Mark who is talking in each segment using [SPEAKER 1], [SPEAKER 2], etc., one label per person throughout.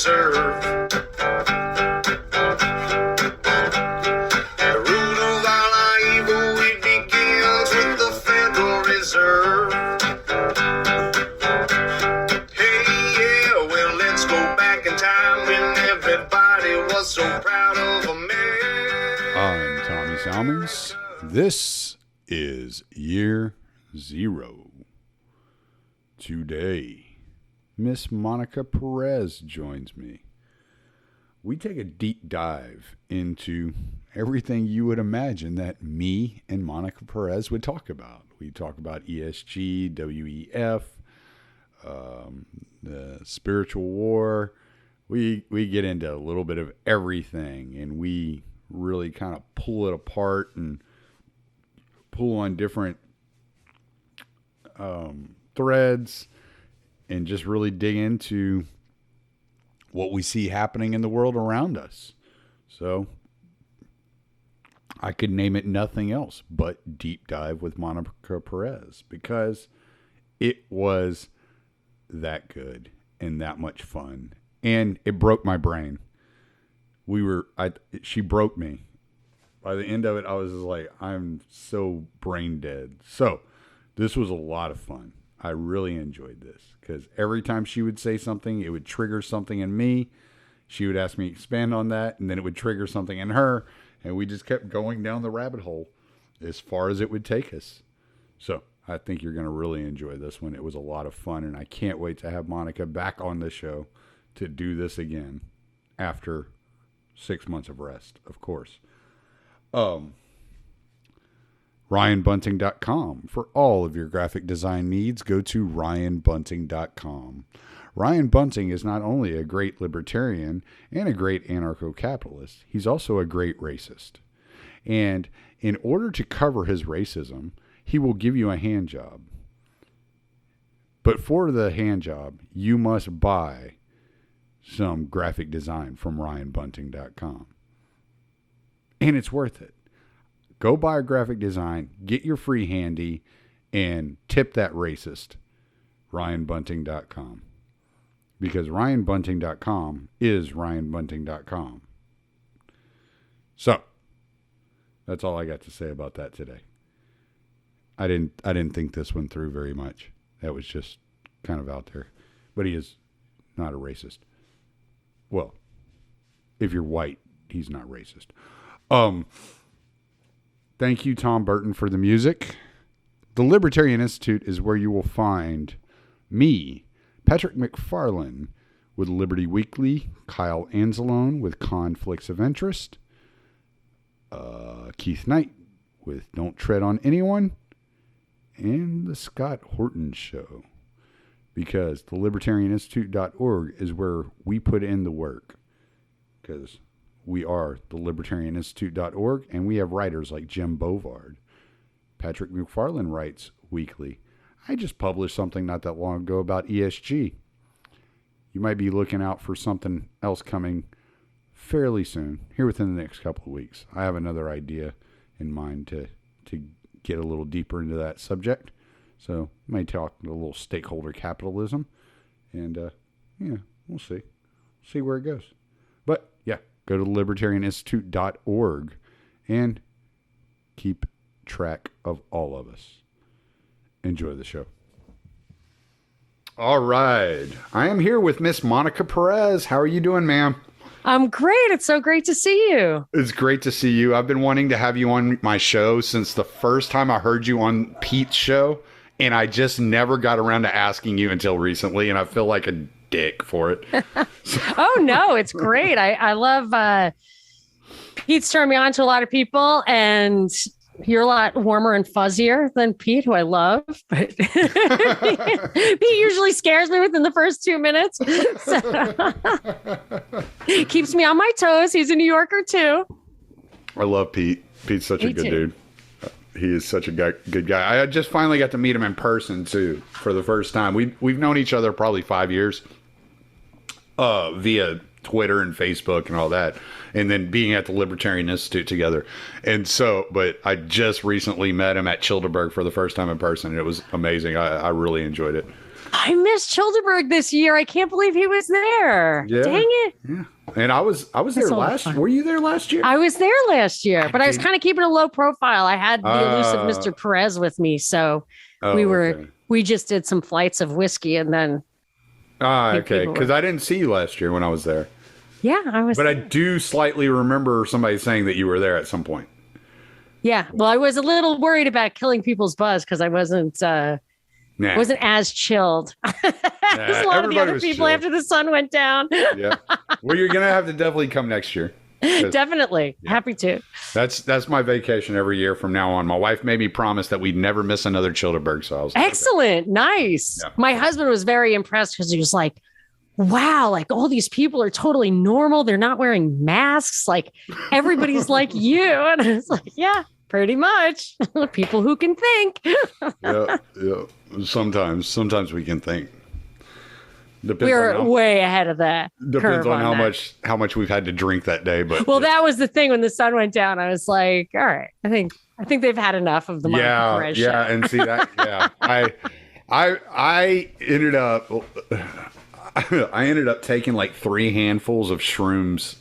[SPEAKER 1] Reserve. The root of all our evil, it begins with the Federal Reserve. Hey, yeah, well, let's go back in time when everybody was so proud of a man.
[SPEAKER 2] I'm Tommy Salmons. This is Year Zero. Today, Miss Monica Perez joins me. We take a deep dive into everything you would imagine that me and Monica Perez would talk about. We talk about ESG, WEF, the spiritual war. We get into a little bit of everything, and we really kind of pull it apart and pull on different threads and just really dig into what we see happening in the world around us. So I could name it nothing else but Deep Dive with Monica Perez, because it was that good and that much fun, and it broke my brain. She broke me. By the end of it, I was just like, I'm so brain dead. So this was a lot of fun. I really enjoyed this because every time she would say something, it would trigger something in me. She would ask me to expand on that, and then it would trigger something in her, and we just kept going down the rabbit hole as far as it would take us. So I think you're going to really enjoy this one. It was a lot of fun, and I can't wait to have Monica back on the show to do this again after 6 months of rest, of course. RyanBunting.com. For all of your graphic design needs, go to RyanBunting.com. Ryan Bunting is not only a great libertarian and a great anarcho-capitalist, he's also a great racist. And in order to cover his racism, he will give you a hand job. But for the hand job, you must buy some graphic design from RyanBunting.com. And it's worth it. Go buy a graphic design, get your free handy, and tip that racist, RyanBunting.com. Because RyanBunting.com is RyanBunting.com. So, that's all I got to say about that today. I didn't think this one through very much. That was just kind of out there. But he is not a racist. Well, if you're white, he's not racist. Thank you, Tom Burton, for the music. The Libertarian Institute is where you will find me, Patrick McFarlane, with Liberty Weekly, Kyle Anzalone with Conflicts of Interest, Keith Knight with Don't Tread on Anyone, and the Scott Horton Show. Because the libertarianinstitute.org is where we put in the work. Because we are the libertarianinstitute.org, and we have writers like Jim Bovard. Patrick McFarlane writes weekly. I just published something not that long ago about ESG. You might be looking out for something else coming fairly soon, here within the next couple of weeks. I have another idea in mind to get a little deeper into that subject. So I may talk a little stakeholder capitalism, and we'll see. See where it goes. But yeah, go to libertarianinstitute.org and keep track of all of us. Enjoy the show. All right. I am here with Miss Monica Perez. How are you doing, ma'am?
[SPEAKER 3] I'm great. It's so great to see you.
[SPEAKER 2] It's great to see you. I've been wanting to have you on my show since the first time I heard you on Pete's show, and I just never got around to asking you until recently, and I feel like a dick for it.
[SPEAKER 3] Oh, no, it's great. I love Pete's turned me on to a lot of people, and you're a lot warmer and fuzzier than Pete, who I love. But Pete usually scares me within the first 2 minutes. So, he keeps me on my toes. He's a New Yorker, too.
[SPEAKER 2] I love Pete. Pete's such a good dude. He is such a good guy. I just finally got to meet him in person, too, for the first time. We've known each other probably 5 years via Twitter and Facebook and all that, and then being at the Libertarian Institute together. And so, but I just recently met him at Childeberg for the first time in person, and it was amazing. I really enjoyed it.
[SPEAKER 3] I missed Childeberg this year. I can't believe he was there.
[SPEAKER 2] Yeah.
[SPEAKER 3] Dang it.
[SPEAKER 2] Yeah. And I was there last year. Were you there last year?
[SPEAKER 3] I was there last year, but I was kind of keeping a low profile. I had the elusive Mr. Perez with me. So we just did some flights of whiskey and then.
[SPEAKER 2] Okay. Because I didn't see you last year when I was there.
[SPEAKER 3] Yeah, I was.
[SPEAKER 2] But
[SPEAKER 3] there.
[SPEAKER 2] I do slightly remember somebody saying that you were there at some point.
[SPEAKER 3] Yeah. Well, I was a little worried about killing people's buzz because I wasn't as chilled as a lot of the other people chilled after the sun went down.
[SPEAKER 2] Yeah. Well, you're going to have to definitely come next year.
[SPEAKER 3] Definitely. Yeah. Happy to.
[SPEAKER 2] That's my vacation every year from now on. My wife made me promise that we'd never miss another Childeberg. So I was like,
[SPEAKER 3] excellent. Okay. Nice. Yeah. My husband was very impressed because he was like, wow, like all these people are totally normal. They're not wearing masks. Like everybody's like you. And I was like, yeah, pretty much. People who can think.
[SPEAKER 2] Yeah. Sometimes we can think.
[SPEAKER 3] We're way ahead of that.
[SPEAKER 2] Depends on how much we've had to drink that day. But
[SPEAKER 3] that was the thing when the sun went down. I was like, all right, I think they've had enough of the Monica Perez show.
[SPEAKER 2] And see that. Yeah, I ended up taking like 3 handfuls of shrooms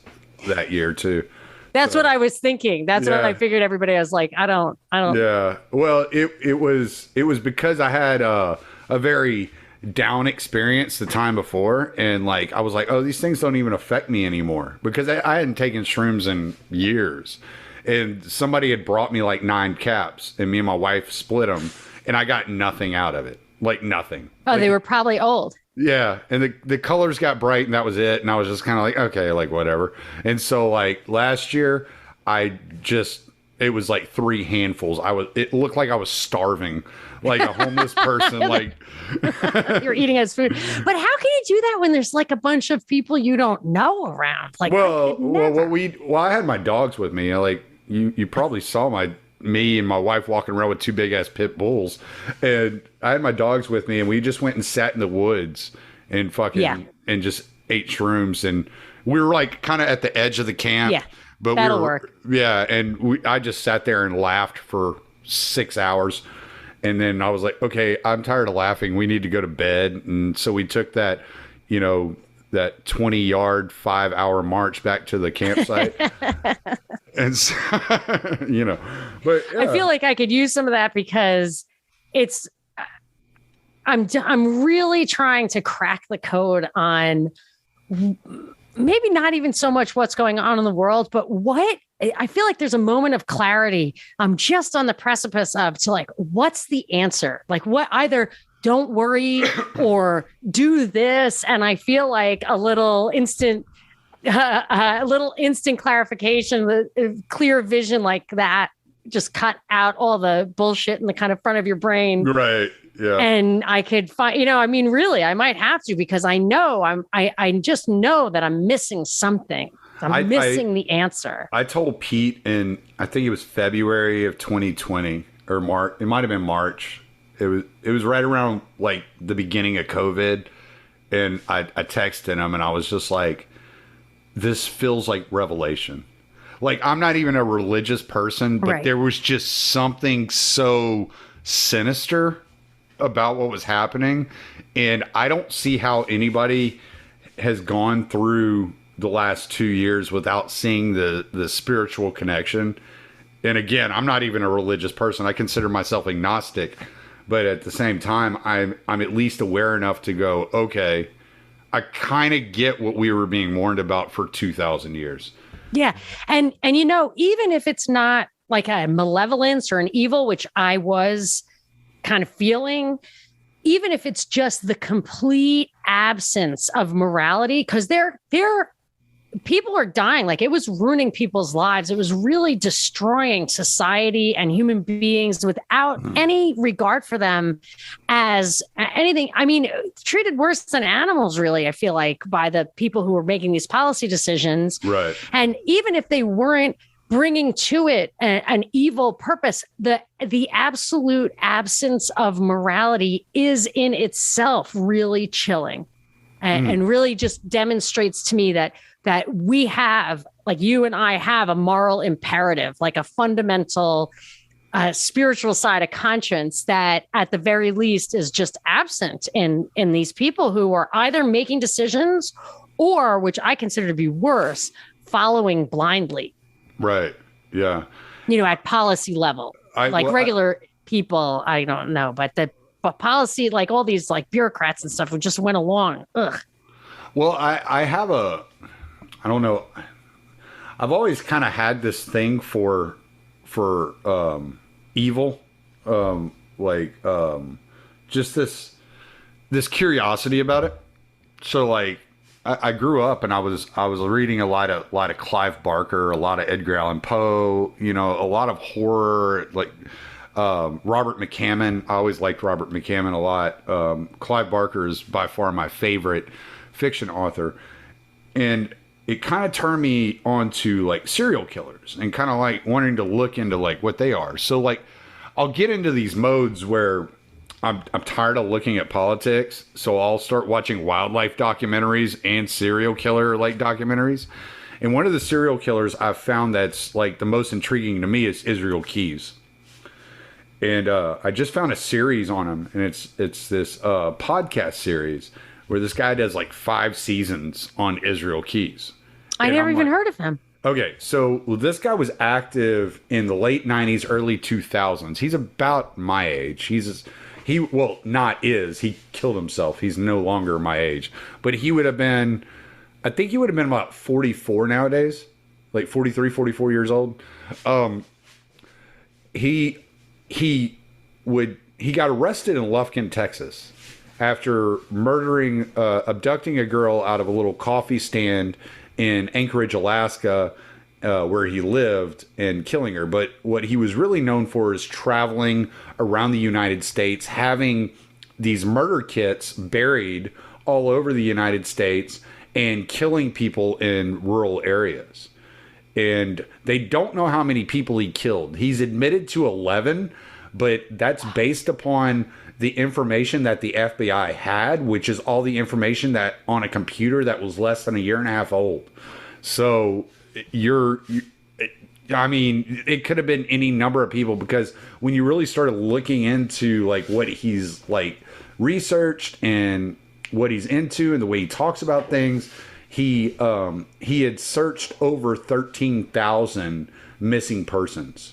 [SPEAKER 2] that year too.
[SPEAKER 3] That's what I was thinking. That's what I figured everybody was like, I don't.
[SPEAKER 2] Yeah. Well, it was because I had a very down experience the time before. And like, I was like, oh, these things don't even affect me anymore because I hadn't taken shrooms in years. And somebody had brought me like 9 caps and me and my wife split them and I got nothing out of it. Like nothing.
[SPEAKER 3] Oh, like, they were probably old.
[SPEAKER 2] Yeah. And the colors got bright and that was it. And I was just kind of like, okay, like whatever. And so like last year it was like 3 handfuls. It looked like I was starving, like a homeless person. Like
[SPEAKER 3] you're eating as food. But how can you do that when there's like a bunch of people you don't know around? Like,
[SPEAKER 2] I had my dogs with me. Like you probably saw me and my wife walking around with 2 big ass pit bulls, and I had my dogs with me, and we just went and sat in the woods and and just ate shrooms, and we were like kind of at the edge of the camp.
[SPEAKER 3] Yeah. But that'll work.
[SPEAKER 2] Yeah, and I just sat there and laughed for 6 hours, and then I was like, okay, I'm tired of laughing. We need to go to bed, and so we took that 20-yard 5-hour march back to the campsite, and so, but yeah.
[SPEAKER 3] I feel like I could use some of that because I'm really trying to crack the code on. Maybe not even so much what's going on in the world, but I feel like there's a moment of clarity. I'm just on the precipice of to like, what's the answer? Like what, either don't worry or do this. And I feel like a little instant clarification, the clear vision like that, just cut out all the bullshit in the kind of front of your brain.
[SPEAKER 2] Right. Yeah.
[SPEAKER 3] And I could find, really, I might have to because I know I just know that I'm missing something. I'm missing the answer.
[SPEAKER 2] I told Pete in, I think it was February of 2020 or March. It might've been March. It was right around like the beginning of COVID. And I texted him and I was just like, this feels like revelation. Like I'm not even a religious person, but there was just something so sinister about what was happening, and I don't see how anybody has gone through the last 2 years without seeing the spiritual connection. And again, I'm not even a religious person. I consider myself agnostic, but at the same time, I'm at least aware enough to go, okay, I kind of get what we were being warned about for 2,000 years.
[SPEAKER 3] Yeah, and even if it's not like a malevolence or an evil, which I was kind of feeling, even if it's just the complete absence of morality, because people are dying, like it was ruining people's lives. It was really destroying society and human beings without any regard for them as anything. I mean, treated worse than animals, really, I feel like, by the people who were making these policy decisions.
[SPEAKER 2] Right.
[SPEAKER 3] And even if they weren't bringing to it an evil purpose, the absolute absence of morality is in itself really chilling, and really just demonstrates to me that we have, like you and I have, a moral imperative, like a fundamental spiritual side of conscience that at the very least is just absent in these people who are either making decisions or, which I consider to be worse, following blindly.
[SPEAKER 2] Right. Yeah.
[SPEAKER 3] At policy level. Regular people, I don't know, but policy, like all these like bureaucrats and stuff who just went along. Ugh.
[SPEAKER 2] Well, I don't know. I've always kind of had this thing for evil, just this curiosity about it. So like, I grew up and I was reading a lot of Clive Barker, a lot of Edgar Allan Poe, a lot of horror, like Robert McCammon. I always liked Robert McCammon a lot. Clive Barker is by far my favorite fiction author, and it kind of turned me on to like serial killers and kind of like wanting to look into like what they are. So like, I'll get into these modes where I'm tired of looking at politics, so I'll start watching wildlife documentaries and serial killer like documentaries. And one of the serial killers I've found that's like the most intriguing to me is Israel Keys. And I just found a series on him, and it's this podcast series where this guy does like 5 seasons on Israel Keys.
[SPEAKER 3] I never even heard of him.
[SPEAKER 2] Okay, so this guy was active in the late 90s, early 2000s. He's about my age. He killed himself. He's no longer my age. But he would have been, I think he would have been about 44 nowadays, like 43, 44 years old. He got arrested in Lufkin, Texas, after abducting a girl out of a little coffee stand in Anchorage, Alaska, where he lived, and killing her. But what he was really known for is traveling around the United States, having these murder kits buried all over the United States and killing people in rural areas. And they don't know how many people he killed. He's admitted to 11, but that's based upon the information that the FBI had, which is all the information that on a computer that was less than a year and a half old. So it could have been any number of people, because when you really started looking into like what he's like researched and what he's into and the way he talks about things, he had searched over 13,000 missing persons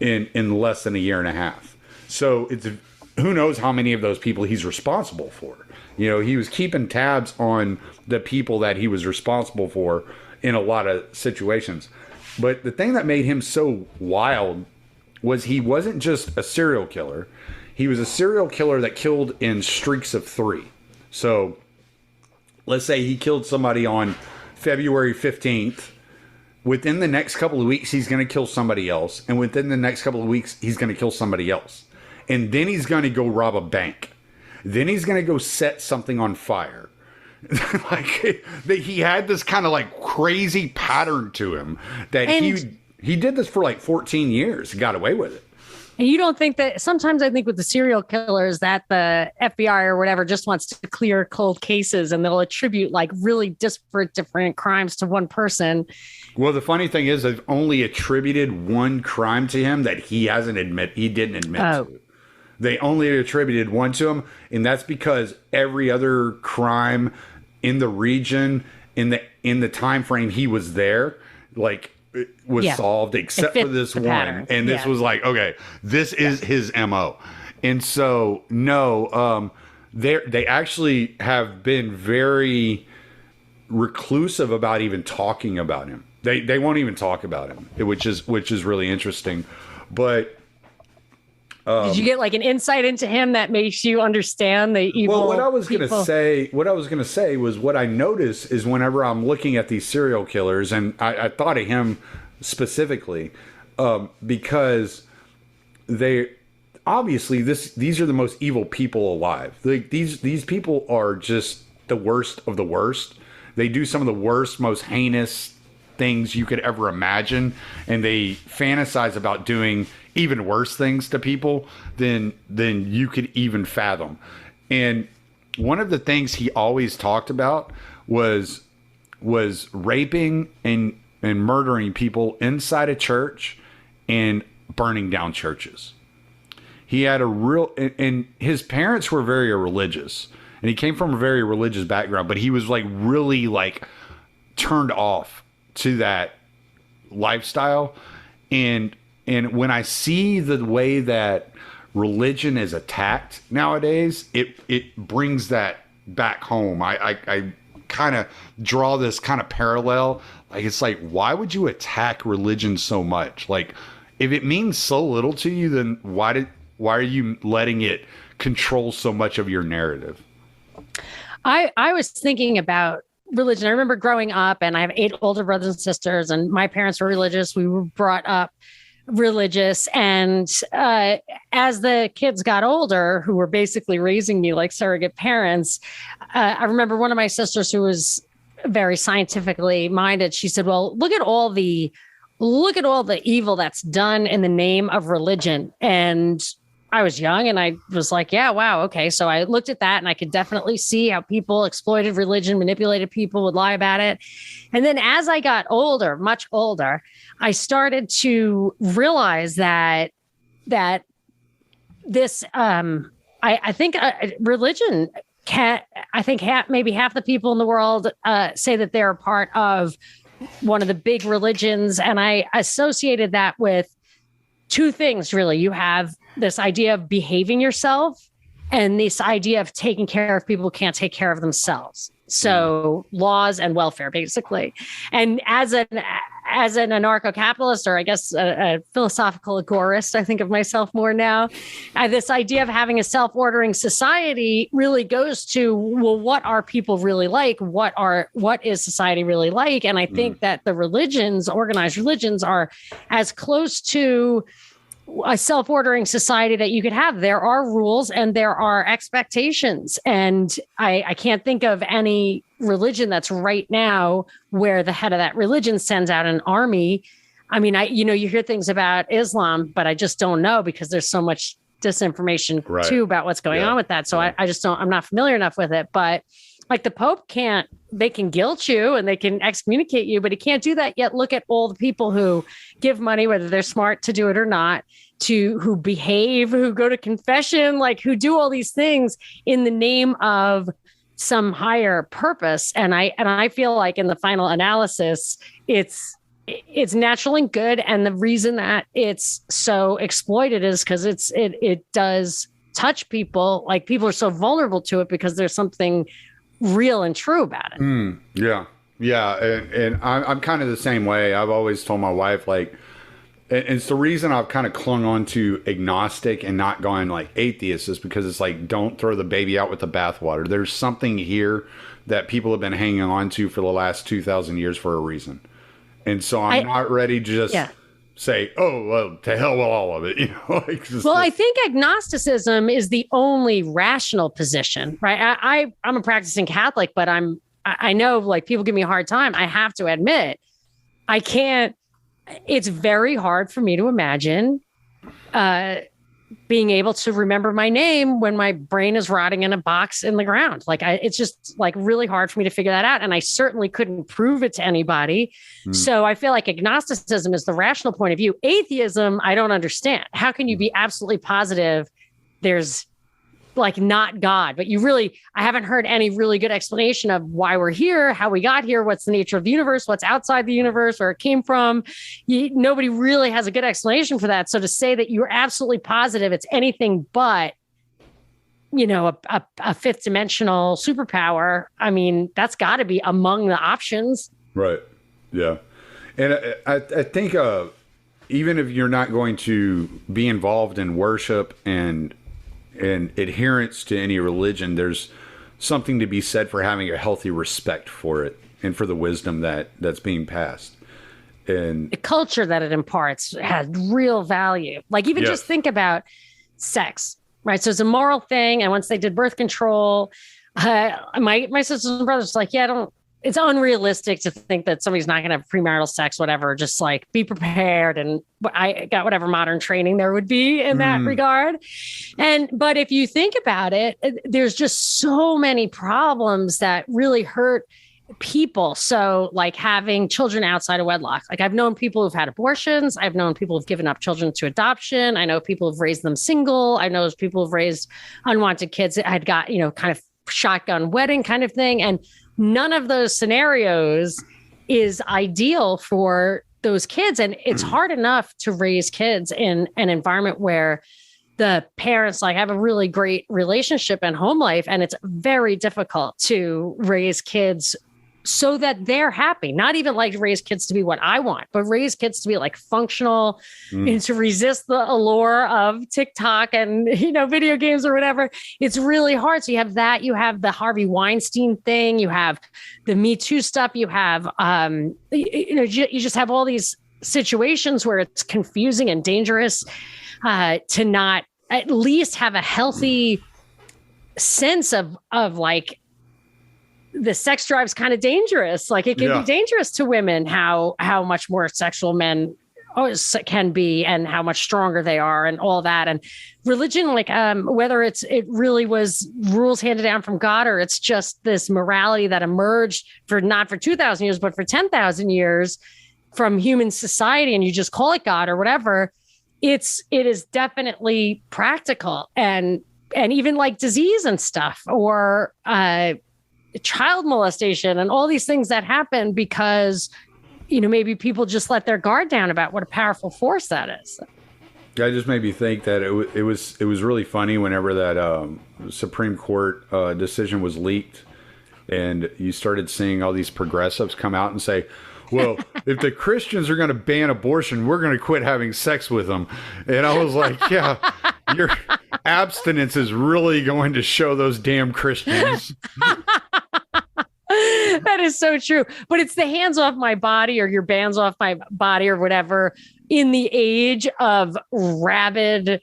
[SPEAKER 2] in less than a year and a half. So it's who knows how many of those people he's responsible for. He was keeping tabs on the people that he was responsible for in a lot of situations. But the thing that made him so wild was he wasn't just a serial killer. He was a serial killer that killed in streaks of 3. So let's say he killed somebody on February 15th. Within the next couple of weeks, he's going to kill somebody else. And within the next couple of weeks, he's going to kill somebody else. And then he's going to go rob a bank. Then he's going to go set something on fire. He had this kind of like crazy pattern to him that he did this for like 14 years. He got away with it.
[SPEAKER 3] And you don't think that sometimes I think with the serial killers that the FBI or whatever just wants to clear cold cases, and they'll attribute like really disparate different crimes to one person.
[SPEAKER 2] Well, the funny thing is they've only attributed one crime to him that he didn't admit to. They only attributed one to him, and that's because every other crime in the region in the time frame he was there, like, was solved except for this one. Pattern. And this was like, okay, this is his MO. And so they actually have been very reclusive about even talking about him. They won't even talk about him, which is really interesting. But did you
[SPEAKER 3] get like an insight into him that makes you understand the evil?
[SPEAKER 2] Well, what I was going to say was what I notice is whenever I'm looking at these serial killers, and I thought of him specifically because they obviously these are the most evil people alive. Like these people are just the worst of the worst. They do some of the worst, most heinous things you could ever imagine, and they fantasize about doing even worse things to people than you could even fathom. And one of the things he always talked about was raping and murdering people inside a church and burning down churches. He had and his parents were very religious, and he came from a very religious background, but he was like really like turned off to that lifestyle. And when I see the way that religion is attacked nowadays, it brings that back home. I kind of draw this kind of parallel. Like, it's like, why would you attack religion so much? Like, if it means so little to you, then why are you letting it control so much of your narrative?
[SPEAKER 3] I was thinking about religion. I remember growing up, and I have 8 older brothers and sisters, and my parents were religious. We were brought up religious. And as the kids got older, who were basically raising me like surrogate parents, I remember one of my sisters who was very scientifically minded. She said, well, look at all the evil that's done in the name of religion. And I was young and I was like, yeah, wow. Okay. So I looked at that and I could definitely see how people exploited religion, manipulated people, would lie about it. And then as I got older, much older, I started to realize that this, I think religion maybe half the people in the world say that they're a part of one of the big religions. And I associated that with 2 things, really. You have this idea of behaving yourself and this idea of taking care of people who can't take care of themselves. So laws and welfare, basically. And as an anarcho-capitalist, or I guess a philosophical agorist, I think of myself more now, this idea of having a self-ordering society really goes to, well, what are people really like? What is society really like? And I think that the religions, organized religions, are as close to a self-ordering society that you could have. There are rules and there are expectations. And I can't think of any religion that's right now where the head of that religion sends out an army. I mean, you hear things about Islam, but I just don't know, because there's so much disinformation too about what's going on with that. So I'm not familiar enough with it. But like the Pope they can guilt you and they can excommunicate you, but he can't do that yet. Look at all the people who give money, whether they're smart to do it or not, who behave, who go to confession, like who do all these things in the name of some higher purpose. And I feel like in the final analysis, it's natural and good. And the reason that it's so exploited is because it does touch people. Like, people are so vulnerable to it because there's something real and true about it.
[SPEAKER 2] Yeah. And I'm kind of the same way. I've always told my wife, like, and it's the reason I've kind of clung on to agnostic and not going like atheist, is because it's like, don't throw the baby out with the bathwater. There's something here that people have been hanging on to for the last 2,000 years for a reason. And so I'm not ready to just say, oh, well, to hell with all of it. I think
[SPEAKER 3] agnosticism is the only rational position, right? I'm a practicing Catholic, but I know, like, people give me a hard time. I have to admit, I can't. It's very hard for me to imagine being able to remember my name when my brain is rotting in a box in the ground. Like, it's just like really hard for me to figure that out. And I certainly couldn't prove it to anybody. So I feel like agnosticism is the rational point of view. Atheism, I don't understand. How can you be absolutely positive there's like not God? But I haven't heard any really good explanation of why we're here, how we got here, what's the nature of the universe, what's outside the universe, where it came from. Nobody really has a good explanation for that. So to say that you're absolutely positive it's anything but, a fifth dimensional superpower, I mean, that's got to be among the options. Right.
[SPEAKER 2] Yeah. And I think even if you're not going to be involved in worship and adherence to any religion, there's something to be said for having a healthy respect for it and for the wisdom that's being passed. And
[SPEAKER 3] the culture that it imparts has real value. Like, even just think about sex, right? So it's a moral thing. And once they did birth control, my sisters and brothers were like, it's unrealistic to think that somebody's not going to have premarital sex, whatever. Just like, be prepared. And I got whatever modern training there would be in that regard. But if you think about it, there's just so many problems that really hurt people. So like having children outside of wedlock. Like I've known people who've had abortions. I've known people who've given up children to adoption. I know people who've raised them single. I know people who've raised unwanted kids that had got, kind of shotgun wedding kind of thing. And none of those scenarios is ideal for those kids. And it's hard enough to raise kids in an environment where the parents like have a really great relationship and home life. And it's very difficult to raise kids so that they're happy, not even like raise kids to be what I want, but raise kids to be like functional and to resist the allure of TikTok and, video games or whatever. It's really hard. So you have that, you have the Harvey Weinstein thing, you have the Me Too stuff, you have, you just have all these situations where it's confusing and dangerous to not at least have a healthy sense of like, the sex drive's kind of dangerous. Like it can be dangerous to women, how much more sexual men can be and how much stronger they are and all that. And religion, like whether it really was rules handed down from God or it's just this morality that emerged not for 2,000 years, but for 10,000 years from human society, and you just call it God or whatever, it is definitely practical and even like disease and stuff or child molestation and all these things that happen because, maybe people just let their guard down about what a powerful force that is.
[SPEAKER 2] That just made me think that it was really funny whenever that Supreme Court decision was leaked, and you started seeing all these progressives come out and say, well, if the Christians are going to ban abortion, we're going to quit having sex with them. And I was like, yeah, your abstinence is really going to show those damn Christians.
[SPEAKER 3] That is so true. But it's the hands off my body or your bands off my body or whatever in the age of rabid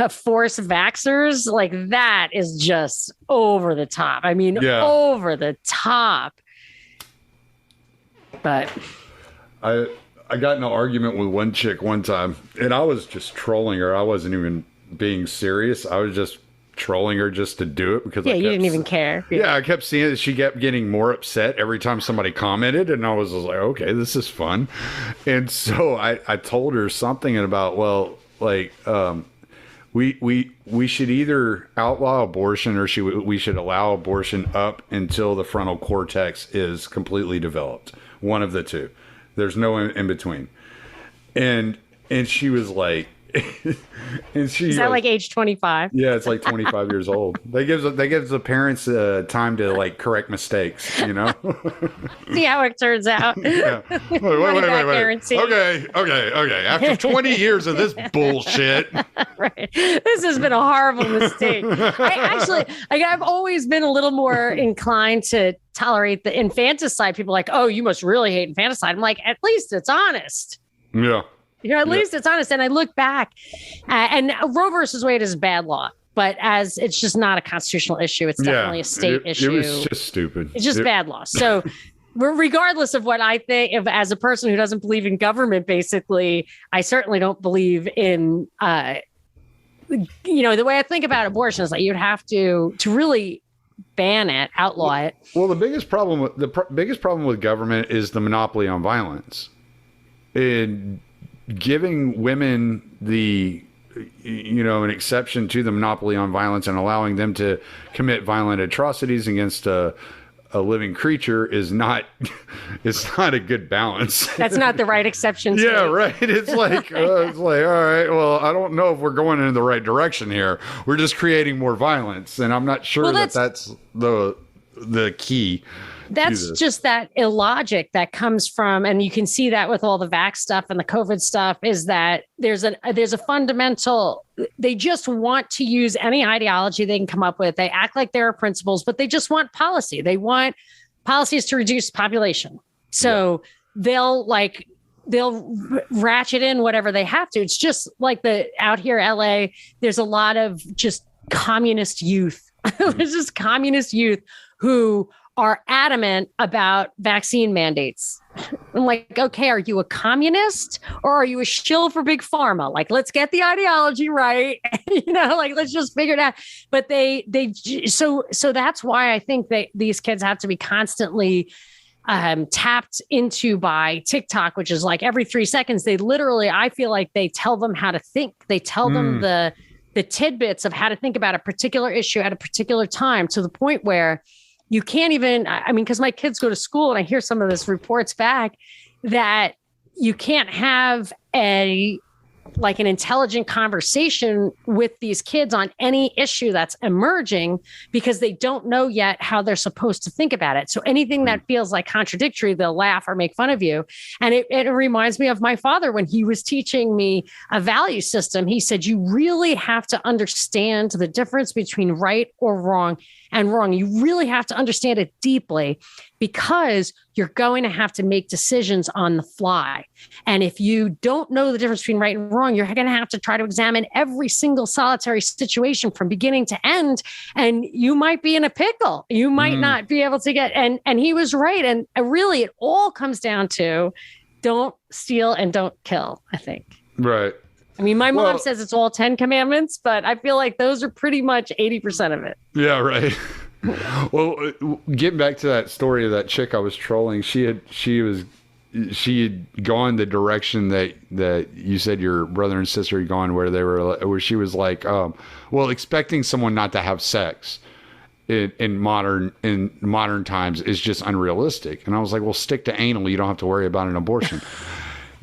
[SPEAKER 3] force vaxxers. Like that is just over the top. I mean, over the top. But
[SPEAKER 2] I got in an argument with one chick one time, and I was just trolling her. I wasn't even being serious. I was just trolling her just to do it because
[SPEAKER 3] you didn't even care.
[SPEAKER 2] I kept seeing that she kept getting more upset every time somebody commented, and I was just like, okay, this is fun. And so I told her something about, well, like we should either outlaw abortion or we should allow abortion up until the frontal cortex is completely developed. One of the two. There's no in between. And she was like, and she
[SPEAKER 3] is that like age 25?
[SPEAKER 2] Yeah, it's like 25 years old. They gives the parents time to like correct mistakes,
[SPEAKER 3] See how it turns out.
[SPEAKER 2] Yeah. Wait. Okay. After 20 years of this bullshit.
[SPEAKER 3] Right. This has been a horrible mistake. I've always been a little more inclined to tolerate the infanticide. People are like, oh, you must really hate infanticide. I'm like, at least it's honest.
[SPEAKER 2] Yeah.
[SPEAKER 3] At least it's honest. And I look back and Roe versus Wade is a bad law, but as it's just not a constitutional issue. It's definitely a state issue.
[SPEAKER 2] It was just stupid.
[SPEAKER 3] It's just bad law. So regardless of what I think, as a person who doesn't believe in government, basically, I certainly don't believe in, the way I think about abortion is like you'd have to really ban it, outlaw it.
[SPEAKER 2] Well, the biggest problem with government is the monopoly on violence. And giving women an exception to the monopoly on violence and allowing them to commit violent atrocities against a living creature is not a good balance.
[SPEAKER 3] That's not the right exception.
[SPEAKER 2] Yeah, right. It's like, all right, well, I don't know if we're going in the right direction here. We're just creating more violence. And I'm not sure that's the key.
[SPEAKER 3] That's just that illogic that comes from, and you can see that with all the vax stuff and the COVID stuff, is that there's a fundamental, they just want to use any ideology they can come up with. They act like there are principles, but they just want policy. They want policies to reduce population. So they'll ratchet in whatever they have to. It's just like out here, LA, there's a lot of just communist youth. There's just communist youth who are adamant about vaccine mandates. I'm like, okay, are you a communist or are you a shill for big pharma? Like, let's get the ideology right. Let's just figure it out. But so that's why I think that these kids have to be constantly tapped into by TikTok, which is like every 3 seconds, they literally, I feel like they tell them how to think. They tell them the tidbits of how to think about a particular issue at a particular time, to the point where you can't even, I mean, because my kids go to school and I hear some of this reports back that you can't have an intelligent conversation with these kids on any issue that's emerging, because they don't know yet how they're supposed to think about it. So anything that feels like contradictory, they'll laugh or make fun of you. And it reminds me of my father when he was teaching me a value system. He said, you really have to understand the difference between right or wrong and wrong. You really have to understand it deeply, because you're going to have to make decisions on the fly. And if you don't know the difference between right and wrong, you're going to have to try to examine every single solitary situation from beginning to end. And you might be in a pickle. You might not be able to get, and he was right. And really, it all comes down to don't steal and don't kill, I think.
[SPEAKER 2] Right.
[SPEAKER 3] I mean, my mom says it's all 10 commandments, but I feel like those are pretty much 80% of it.
[SPEAKER 2] Yeah, right. Well, getting back to that story of that chick I was trolling, she had gone the direction that you said your brother and sister had gone, where she was like, expecting someone not to have sex in modern times is just unrealistic. And I was like, well, stick to anal. You don't have to worry about an abortion.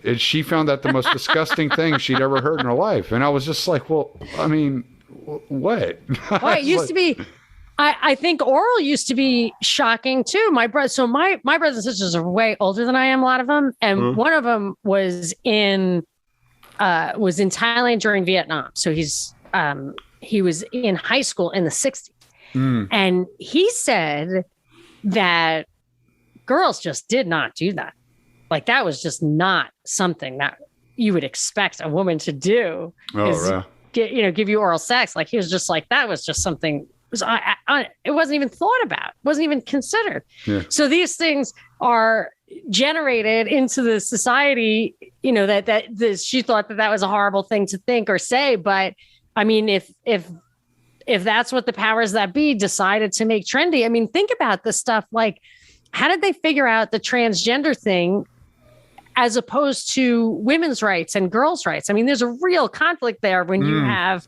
[SPEAKER 2] And she found that the most disgusting thing she'd ever heard in her life. And I was just like, well, I mean, what?
[SPEAKER 3] Well, it used to be, I think oral used to be shocking too. My brothers and sisters are way older than I am, a lot of them. And one of them was in Thailand during Vietnam. So he was in high school in the 60s. And he said that girls just did not do that. Like, that was just not something that you would expect a woman to do. Give you oral sex. Like, he was just like, that was just something. It wasn't even thought about. Wasn't even considered. Yeah. So these things are generated into the society. She thought that was a horrible thing to think or say. But I mean, if that's what the powers that be decided to make trendy, I mean, think about this stuff. Like, how did they figure out the transgender thing as opposed to women's rights and girls' rights? I mean, there's a real conflict there when you have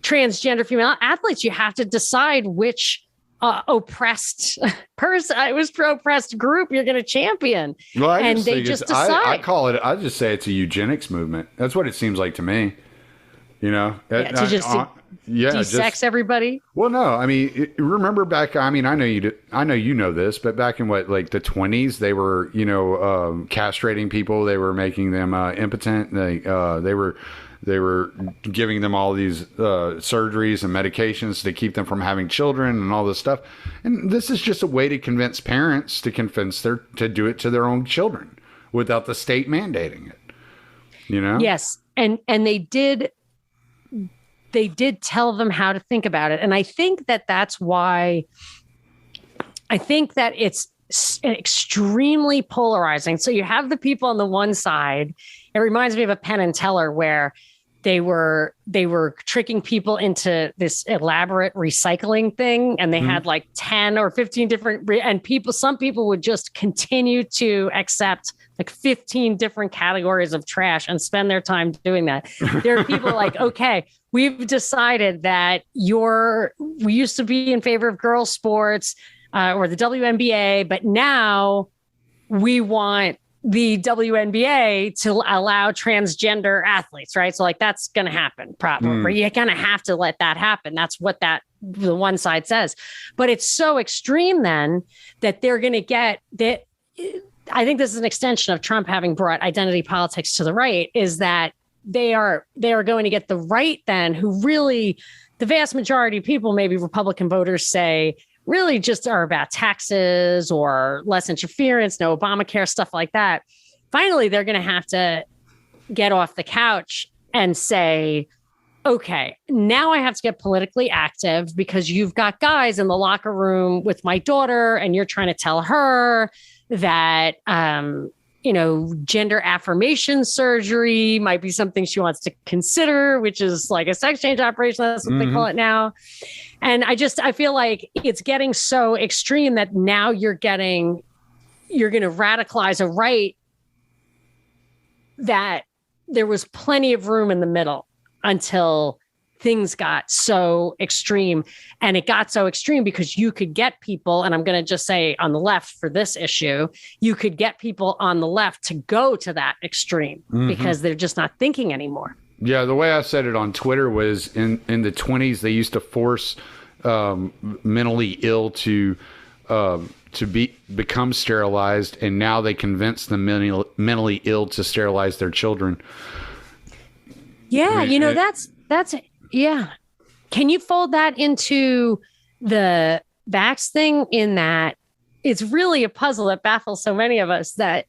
[SPEAKER 3] transgender female athletes. You have to decide which oppressed person, oppressed group you're going to champion.
[SPEAKER 2] Well,
[SPEAKER 3] they just decide.
[SPEAKER 2] I just say it's a eugenics movement. That's what it seems like to me.
[SPEAKER 3] De-sex everybody.
[SPEAKER 2] Well, no, I mean, remember back, I mean, I know you know this, but back in the 20s, they were, castrating people. They were making them impotent. They were giving them all these surgeries and medications to keep them from having children and all this stuff. And this is just a way to convince parents to to do it to their own children without the state mandating it. Yes.
[SPEAKER 3] And they did tell them how to think about it. And I think that that's why I think that it's extremely polarizing. So you have the people on the one side. It reminds me of a Penn and Teller where they were tricking people into this elaborate recycling thing. And they had like 10 or 15 different, some people would just continue to accept like 15 different categories of trash and spend their time doing that. There are people like, okay, we've decided that we used to be in favor of girls' sports or the WNBA, but now we want the WNBA to allow transgender athletes, right? So like that's going to happen probably. You're going to have to let that happen. That's what the one side says. But it's so extreme then that they're going to get that. I think this is an extension of Trump having brought identity politics to the right, is that they are going to get the right then, who really, the vast majority of people, maybe Republican voters, say really just are about taxes or less interference, no Obamacare, stuff like that. Finally, they're going to have to get off the couch and say, okay, now I have to get politically active because you've got guys in the locker room with my daughter and you're trying to tell her that, gender affirmation surgery might be something she wants to consider, which is like a sex change operation. That's what they call it now. And I feel like it's getting so extreme that now you're getting you're going to radicalize a right that there was plenty of room in the middle until things got so extreme. And it got so extreme because you could get people, and I'm going to just say on the left for this issue, you could get people on the left to go to that extreme because they're just not thinking anymore.
[SPEAKER 2] Yeah, the way I said it on Twitter was in the 20s, they used to force mentally ill to become sterilized, and now they convince the mentally ill to sterilize their children.
[SPEAKER 3] Yeah,
[SPEAKER 2] I mean,
[SPEAKER 3] that's yeah. Can you fold that into the vax thing, in that it's really a puzzle that baffles so many of us, that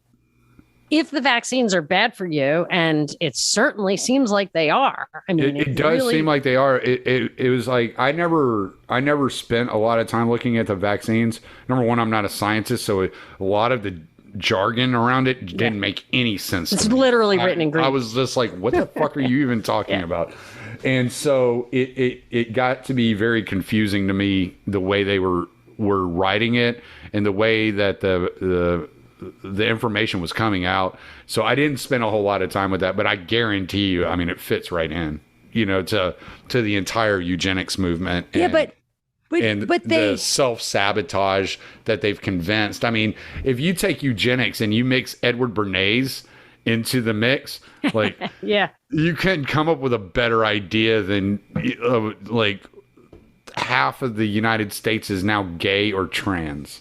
[SPEAKER 3] if the vaccines are bad for you, and it certainly seems like they are. I mean,
[SPEAKER 2] it does really seem like they are. It was like I never spent a lot of time looking at the vaccines. Number one, I'm not a scientist, so a lot of the jargon around it didn't make any sense.
[SPEAKER 3] It's literally written in Greek.
[SPEAKER 2] I was just like, what the fuck are you even talking about? And so it got to be very confusing to me, the way they were writing it and the way that the information was coming out. So I didn't spend a whole lot of time with that, but I guarantee you, I mean, it fits right in, to the entire eugenics movement. And, but the self-sabotage that they've convinced. I mean, if you take eugenics and you mix Edward Bernays into the mix, like, you can come up with a better idea than like half of the United States is now gay or trans.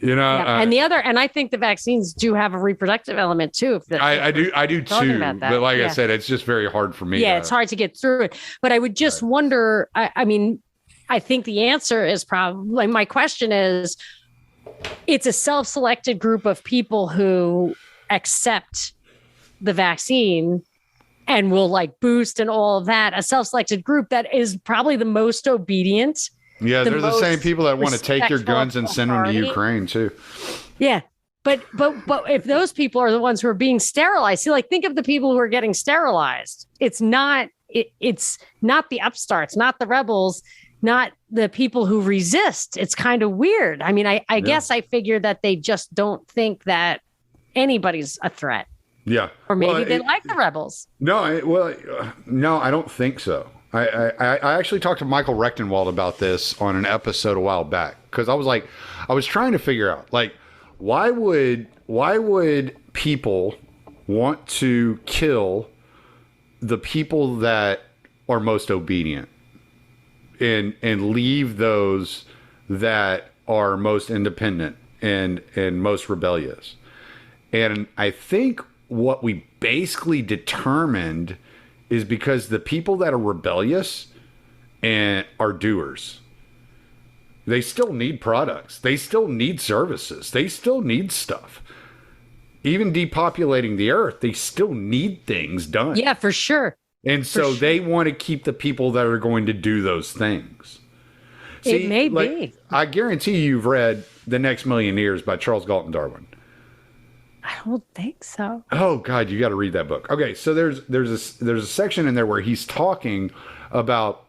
[SPEAKER 2] And I think the vaccines do have a reproductive element too. I do too. But like I said, it's just very hard for me.
[SPEAKER 3] Yeah, it's hard to get through it. But I would just wonder. I mean, I think the answer is probably, my question is, it's a self-selected group of people who accept the vaccine and will like boost and all of that. A self-selected group that is probably the most obedient.
[SPEAKER 2] Yeah, they're the same people that want to take your guns and send them to Ukraine too. Yeah.
[SPEAKER 3] But if those people are the ones who are being sterilized, see, like, think of the people who are getting sterilized. It's not the upstarts, not the rebels, not the people who resist. It's kind of weird. I mean, I guess I figure that they just don't think that anybody's a threat.
[SPEAKER 2] Yeah.
[SPEAKER 3] Or maybe they like the rebels.
[SPEAKER 2] No, I don't think so. I actually talked to Michael Rechtenwald about this on an episode a while back, because I was trying to figure out, like, why would people want to kill the people that are most obedient and leave those that are most independent and most rebellious? And I think what we basically determined is because the people that are rebellious and are doers, they still need products. They still need services. They still need stuff. Even depopulating the earth, they still need things done.
[SPEAKER 3] Yeah, for sure.
[SPEAKER 2] And so they want to keep the people that are going to do those things.
[SPEAKER 3] See, it may be.
[SPEAKER 2] I guarantee you've read The Next Million Years by Charles Galton Darwin.
[SPEAKER 3] I don't think so.
[SPEAKER 2] Oh God, you got to read that book. Okay, so there's a section in there where he's talking about.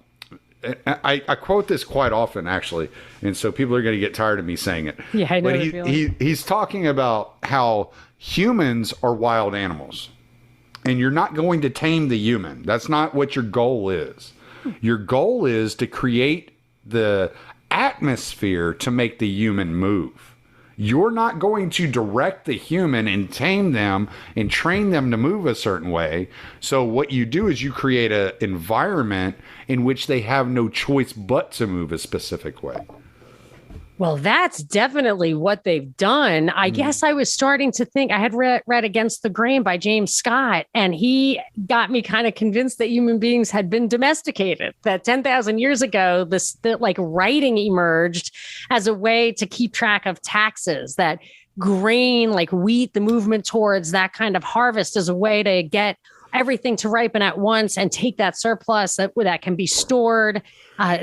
[SPEAKER 2] I quote this quite often, actually, and so people are going to get tired of me saying it.
[SPEAKER 3] Yeah, I know.
[SPEAKER 2] But he's talking about how humans are wild animals, and you're not going to tame the human. That's not what your goal is. Your goal is to create the atmosphere to make the human move. You're not going to direct the human and tame them and train them to move a certain way. So what you do is you create an environment in which they have no choice but to move a specific way.
[SPEAKER 3] Well, that's definitely what they've done. I guess I was starting to think, I had read Against the Grain by James Scott, and he got me kind of convinced that human beings had been domesticated, that 10,000 years ago, like writing emerged as a way to keep track of taxes, that grain, like wheat, the movement towards that kind of harvest is a way to get everything to ripen at once and take that surplus that can be stored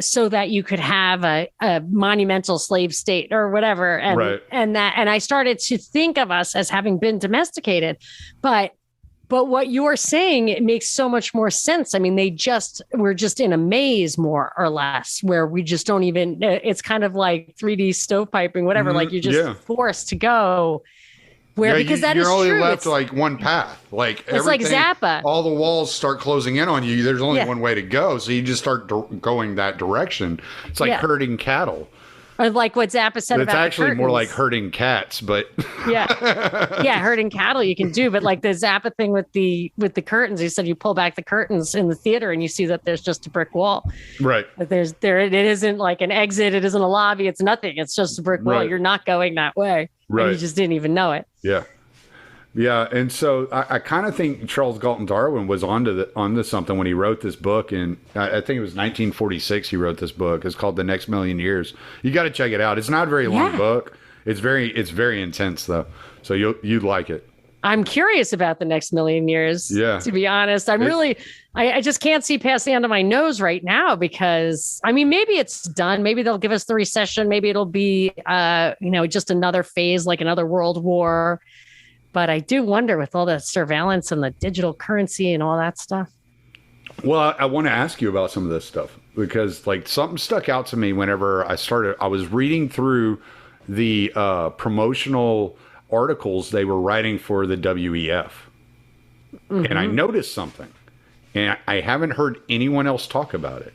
[SPEAKER 3] so that you could have a monumental slave state or whatever. And I started to think of us as having been domesticated, but But what you're saying, it makes so much more sense. I mean, we're just in a maze more or less where we just don't even, it's kind of like 3D stovepiping, whatever. Like you're just forced to go where, because that is true.
[SPEAKER 2] You're only left like one path. Like
[SPEAKER 3] it's like Zappa.
[SPEAKER 2] All the walls start closing in on you. There's only one way to go. So you just start going that direction. It's like herding cattle.
[SPEAKER 3] Or like what Zappa said
[SPEAKER 2] it's
[SPEAKER 3] about
[SPEAKER 2] actually more like herding cats, but
[SPEAKER 3] herding cattle you can do, but like the Zappa thing with the curtains, he said you pull back the curtains in the theater and you see that there's just a brick wall.
[SPEAKER 2] Right.
[SPEAKER 3] But it isn't like an exit, it isn't a lobby, it's nothing. It's just a brick wall.
[SPEAKER 2] Right.
[SPEAKER 3] You're not going that way.
[SPEAKER 2] Right.
[SPEAKER 3] And you just didn't even know it.
[SPEAKER 2] Yeah. Yeah, and so I kind of think Charles Galton Darwin was onto something when he wrote this book, and I think it was 1946 he wrote this book. It's called The Next Million Years. You got to check it out. It's not a very long book. It's very intense though, so you'd like it. I'm
[SPEAKER 3] curious about the next million years.
[SPEAKER 2] Yeah,
[SPEAKER 3] to be honest, I just can't see past the end of my nose right now because I mean maybe it's done. Maybe they'll give us the recession. Maybe it'll be just another phase like another world war. But I do wonder with all the surveillance and the digital currency and all that stuff.
[SPEAKER 2] Well, I want to ask you about some of this stuff because like something stuck out to me whenever I was reading through the promotional articles they were writing for the WEF. Mm-hmm. And I noticed something and I haven't heard anyone else talk about it.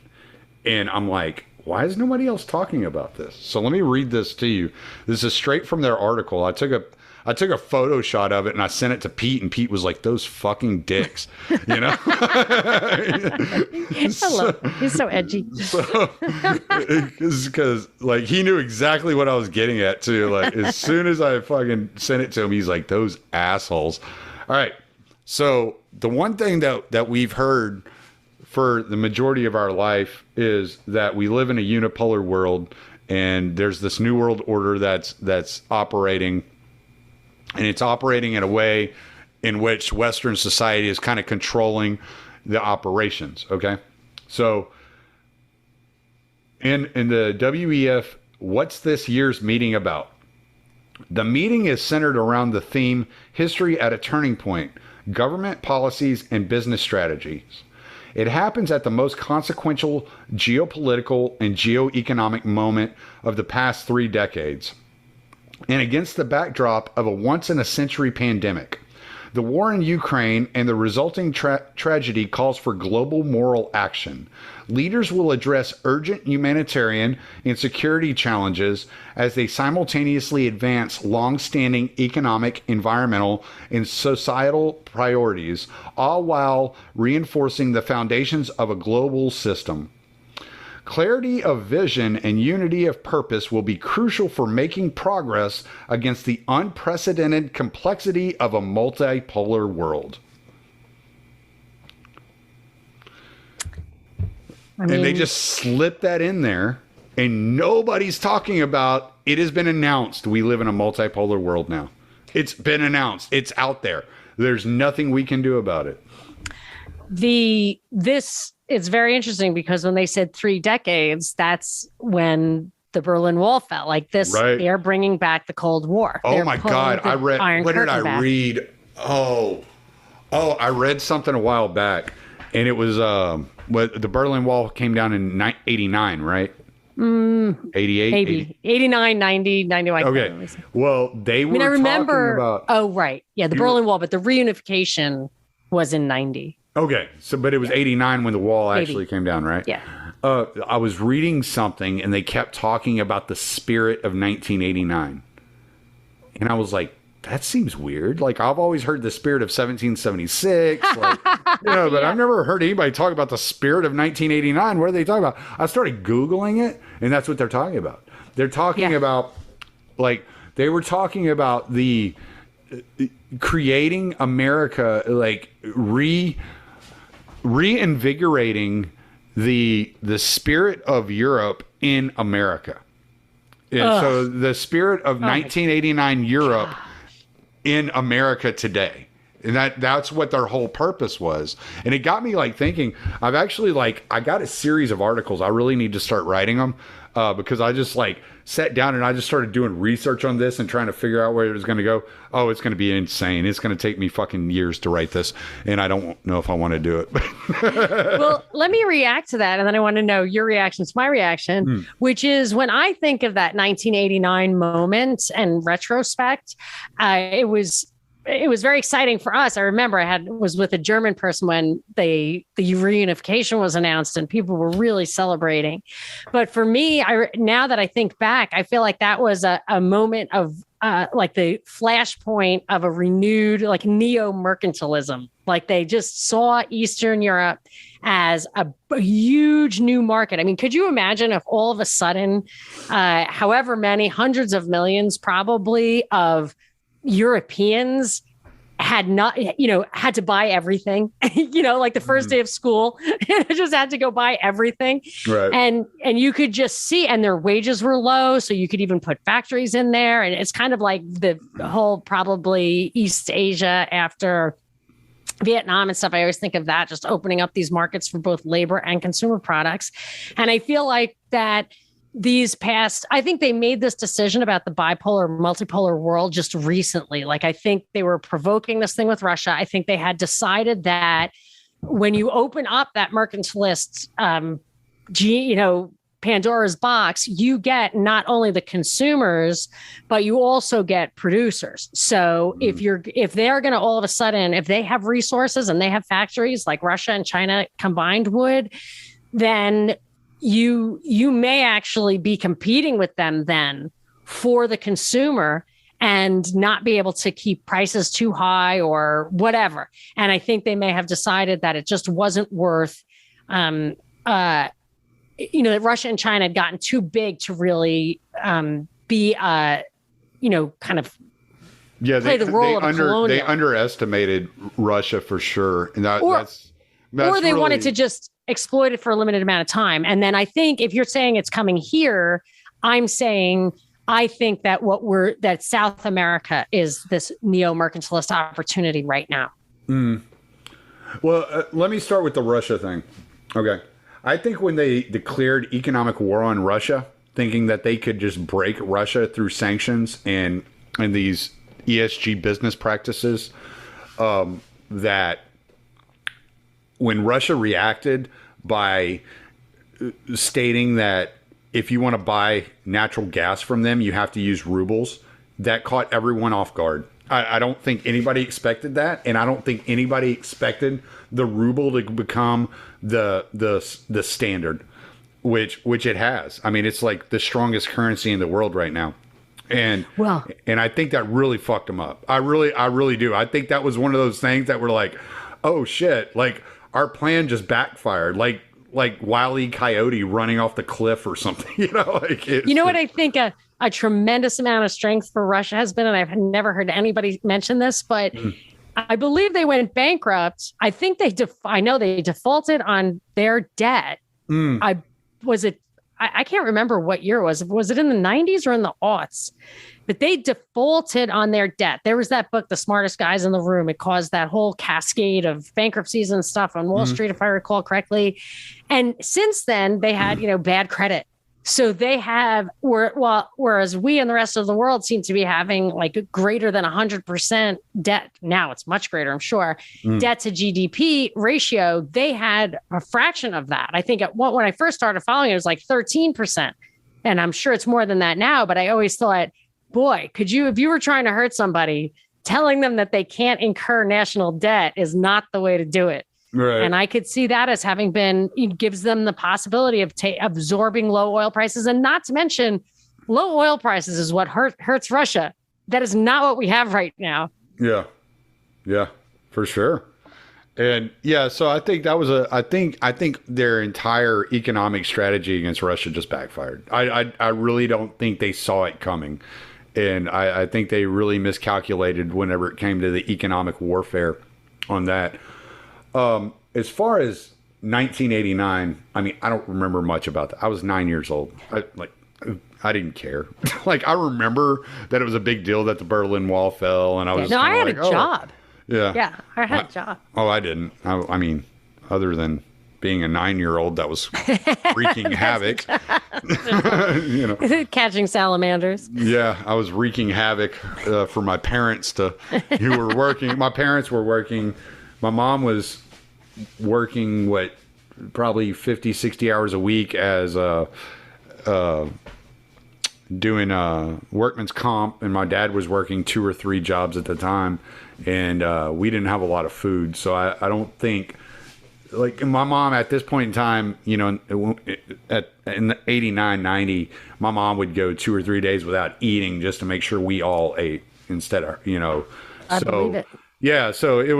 [SPEAKER 2] And I'm like, why is nobody else talking about this? So let me read this to you. This is straight from their article. I took a photo shot of it and I sent it to Pete, and Pete was like, "Those fucking dicks," you know.
[SPEAKER 3] He's so edgy.
[SPEAKER 2] Because like he knew exactly what I was getting at too. Like as soon as I fucking sent it to him, he's like, "Those assholes." All right. So the one thing that we've heard for the majority of our life is that we live in a unipolar world, and there's this new world order that's operating. And it's operating in a way in which Western society is kind of controlling the operations. Okay. So in the WEF, what's this year's meeting about? The meeting is centered around the theme, History at a Turning Point, Government Policies and Business Strategies. It happens at the most consequential geopolitical and geoeconomic moment of the past 3 decades. And against the backdrop of a once-in-a-century pandemic. The war in Ukraine and the resulting tragedy calls for global moral action. Leaders will address urgent humanitarian and security challenges as they simultaneously advance long-standing economic, environmental, and societal priorities, all while reinforcing the foundations of a global system. Clarity of vision and unity of purpose will be crucial for making progress against the unprecedented complexity of a multipolar world. And they just slipped that in there, and nobody's talking about it. Has been announced we live in a multipolar world now. It's been announced. It's out there. There's nothing we can do about it.
[SPEAKER 3] It's very interesting because when they said 3 decades, that's when the Berlin Wall fell. Like this, they're bringing back the Cold War.
[SPEAKER 2] Oh my God. I read, what did I read? I read something a while back, and it was, the Berlin Wall came down in 89, right? 88,
[SPEAKER 3] 80, 89, 90, 91.
[SPEAKER 2] Okay. Well, they were talking about.
[SPEAKER 3] Oh, right. Yeah. The Berlin Wall, but the reunification was in 90.
[SPEAKER 2] Okay, but it was 89 when the wall actually came down, right?
[SPEAKER 3] Yeah.
[SPEAKER 2] I was reading something, and they kept talking about the spirit of 1989. And I was like, that seems weird. Like, I've always heard the spirit of 1776. Like, but I've never heard anybody talk about the spirit of 1989. What are they talking about? I started Googling it, and that's what they're talking about. They're talking about, like, they were talking about the creating America, like, reinvigorating the spirit of Europe in America. And so the spirit of 1989 Europe in America today. And that's what their whole purpose was. And it got me like thinking, I've actually I got a series of articles. I really need to start writing them because I just like sat down and I just started doing research on this and trying to figure out where it was going to go. Oh, it's going to be insane. It's going to take me fucking years to write this, and I don't know if I want to do it.
[SPEAKER 3] Well, let me react to that, and then I want to know your reaction to my reaction, which is when I think of that 1989 moment and retrospect, it was very exciting for us. I remember was with a German person when the reunification was announced and people were really celebrating. But for me, now that I think back, I feel like that was a moment of like the flashpoint of a renewed like neo-mercantilism. Like they just saw Eastern Europe as a huge new market. I mean, could you imagine if all of a sudden, however many hundreds of millions probably of Europeans had to buy everything, like the first day of school, just had to go buy everything.
[SPEAKER 2] Right.
[SPEAKER 3] And you could just see, and their wages were low. So you could even put factories in there. And it's kind of like the whole probably East Asia after Vietnam and stuff. I always think of that, just opening up these markets for both labor and consumer products. And I feel like that I think they made this decision about the bipolar, multipolar world just recently. Like, I think they were provoking this thing with Russia. I think they had decided that when you open up that mercantilist, Pandora's box, you get not only the consumers, but you also get producers. So if they're going to all of a sudden, if they have resources and they have factories like Russia and China combined would, then you may actually be competing with them then for the consumer and not be able to keep prices too high or whatever. And I think they may have decided that it just wasn't worth, that Russia and China had gotten too big to really be, kind of play the role of colonial.
[SPEAKER 2] They underestimated Russia for sure. And that's
[SPEAKER 3] or they
[SPEAKER 2] really
[SPEAKER 3] wanted to just exploit it for a limited amount of time. And then I think if you're saying it's coming here, I'm saying I think that that South America is this neo-mercantilist opportunity right now.
[SPEAKER 2] Well, let me start with the Russia thing. Okay. I think when they declared economic war on Russia, thinking that they could just break Russia through sanctions and these ESG business practices, that when Russia reacted by stating that if you want to buy natural gas from them, you have to use rubles, that caught everyone off guard. I don't think anybody expected that, and I don't think anybody expected the ruble to become the standard, which it has. I mean, it's like the strongest currency in the world right now. And I think that really fucked them up. I really do. I think that was one of those things that were like, oh shit, like our plan just backfired, like Wile E. Coyote running off the cliff or something, what I think
[SPEAKER 3] a tremendous amount of strength for Russia has been, and I've never heard anybody mention this, but I believe they went bankrupt. I think I know they defaulted on their debt. I can't remember what year it was. Was it in the 90s or in the aughts? But they defaulted on their debt. There was that book, The Smartest Guys in the Room. It caused that whole cascade of bankruptcies and stuff on Wall Street, if I recall correctly. And since then, they had, bad credit. So they have, whereas we and the rest of the world seem to be having like greater than 100% debt. Now it's much greater, I'm sure. Debt to GDP ratio, they had a fraction of that. I think when I first started following it was like 13%. And I'm sure it's more than that now, but I always thought, boy, if you were trying to hurt somebody, telling them that they can't incur national debt is not the way to do it. Right. And I could see that as having been, it gives them the possibility of absorbing low oil prices, and not to mention low oil prices is what hurts Russia. That is not what we have right now. Yeah, for sure. And so I think that was I think their entire economic strategy against Russia just backfired. I really don't think they saw it coming. And I think they really miscalculated whenever it came to the economic warfare on that. As far as 1989, I mean, I don't remember much about that. I was 9 years old. I didn't care. I remember that it was a big deal that the Berlin Wall fell, and I was I had a job.
[SPEAKER 2] Yeah,
[SPEAKER 3] I had a job.
[SPEAKER 2] Oh, I didn't. I mean, other than being a 9-year-old that was wreaking havoc. You know,
[SPEAKER 3] Catching salamanders.
[SPEAKER 2] yeah, I was wreaking havoc for my parents who were working. My parents were working. My mom was working, probably 50, 60 hours a week as doing workman's comp, and my dad was working 2 or 3 jobs at the time, and we didn't have a lot of food. So I don't think, like, my mom at this point in time, you know, in the 89, 90, my mom would go 2 or 3 days without eating just to make sure we all ate instead of, you know.
[SPEAKER 3] I believe it.
[SPEAKER 2] Yeah, so it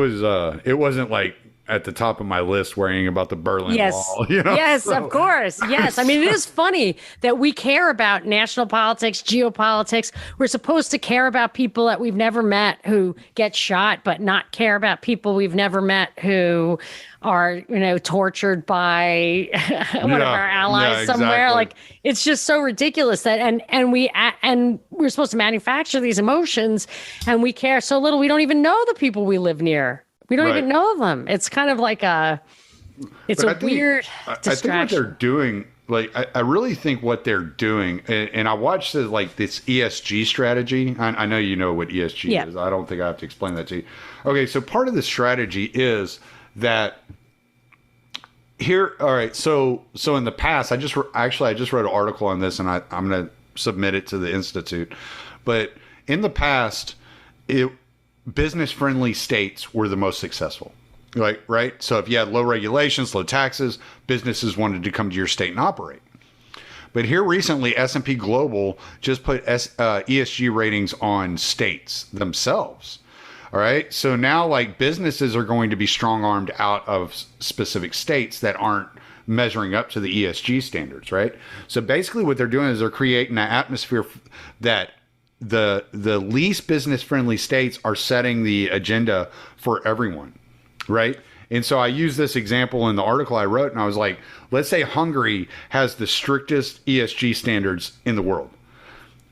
[SPEAKER 2] wasn't like at the top of my list worrying about the Berlin Wall. You know?
[SPEAKER 3] Yes,
[SPEAKER 2] So-
[SPEAKER 3] of course. Yes. I mean, it is funny that we care about national politics, geopolitics. We're supposed to care about people that we've never met who get shot, but not care about people we've never met who are, you know, tortured by one of our allies somewhere.
[SPEAKER 2] exactly.
[SPEAKER 3] Like, it's just so ridiculous that, and we're supposed to manufacture these emotions, and we care so little. We don't even know the people we live near. We don't
[SPEAKER 2] Right.
[SPEAKER 3] even know them. It's kind of like it's
[SPEAKER 2] But
[SPEAKER 3] a
[SPEAKER 2] I think-
[SPEAKER 3] weird
[SPEAKER 2] I think what
[SPEAKER 3] distraction.
[SPEAKER 2] they're doing, like, I really think what they're doing, and I watched this ESG strategy. I know you know what ESG
[SPEAKER 3] Yeah.
[SPEAKER 2] is. I don't think I have to explain that to you. Okay, so part of the strategy is that here. All right, so in the past, I just wrote an article on this, and I'm going to submit it to the Institute. But in the past, business-friendly states were the most successful. Like, right? So if you had low regulations, low taxes, businesses wanted to come to your state and operate. But here recently, S&P Global just put ESG ratings on states themselves. All right. So now, like, businesses are going to be strong-armed out of specific states that aren't measuring up to the ESG standards, right? So basically what they're doing is they're creating an atmosphere that the least business friendly states are setting the agenda for everyone, right? And so I use this example in the article I wrote, and I was like, let's say Hungary has the strictest ESG standards in the world.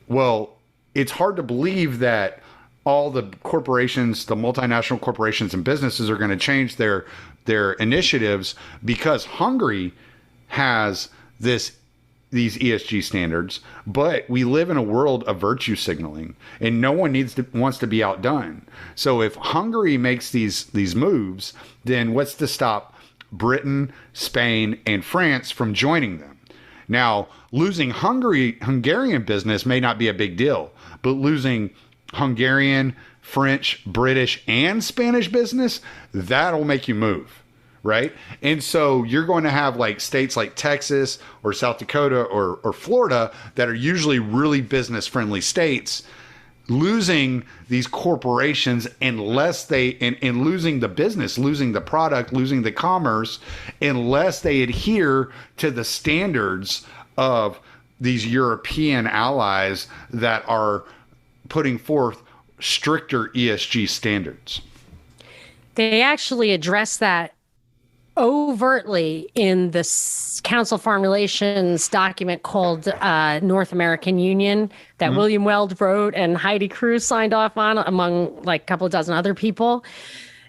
[SPEAKER 2] Well, it's hard to believe that all the corporations, the multinational corporations and businesses are going to change their initiatives because Hungary has these ESG standards, but we live in a world of virtue signaling, and no one wants to be outdone. So if Hungary makes these moves, then what's to stop Britain, Spain, and France from joining them? Now, losing Hungarian business may not be a big deal, but losing Hungarian, French, British, and Spanish business, that'll make you move. Right. And so you're going to have like states like Texas or South Dakota or Florida that are usually really business friendly states losing these corporations unless they and losing the business, losing the product, losing the commerce, unless they adhere to the standards of these European allies that are putting forth stricter ESG standards.
[SPEAKER 3] They actually address that overtly in the Council of Foreign Relations document called North American Union that William Weld wrote and Heidi Cruz signed off on, among like a couple of dozen other people.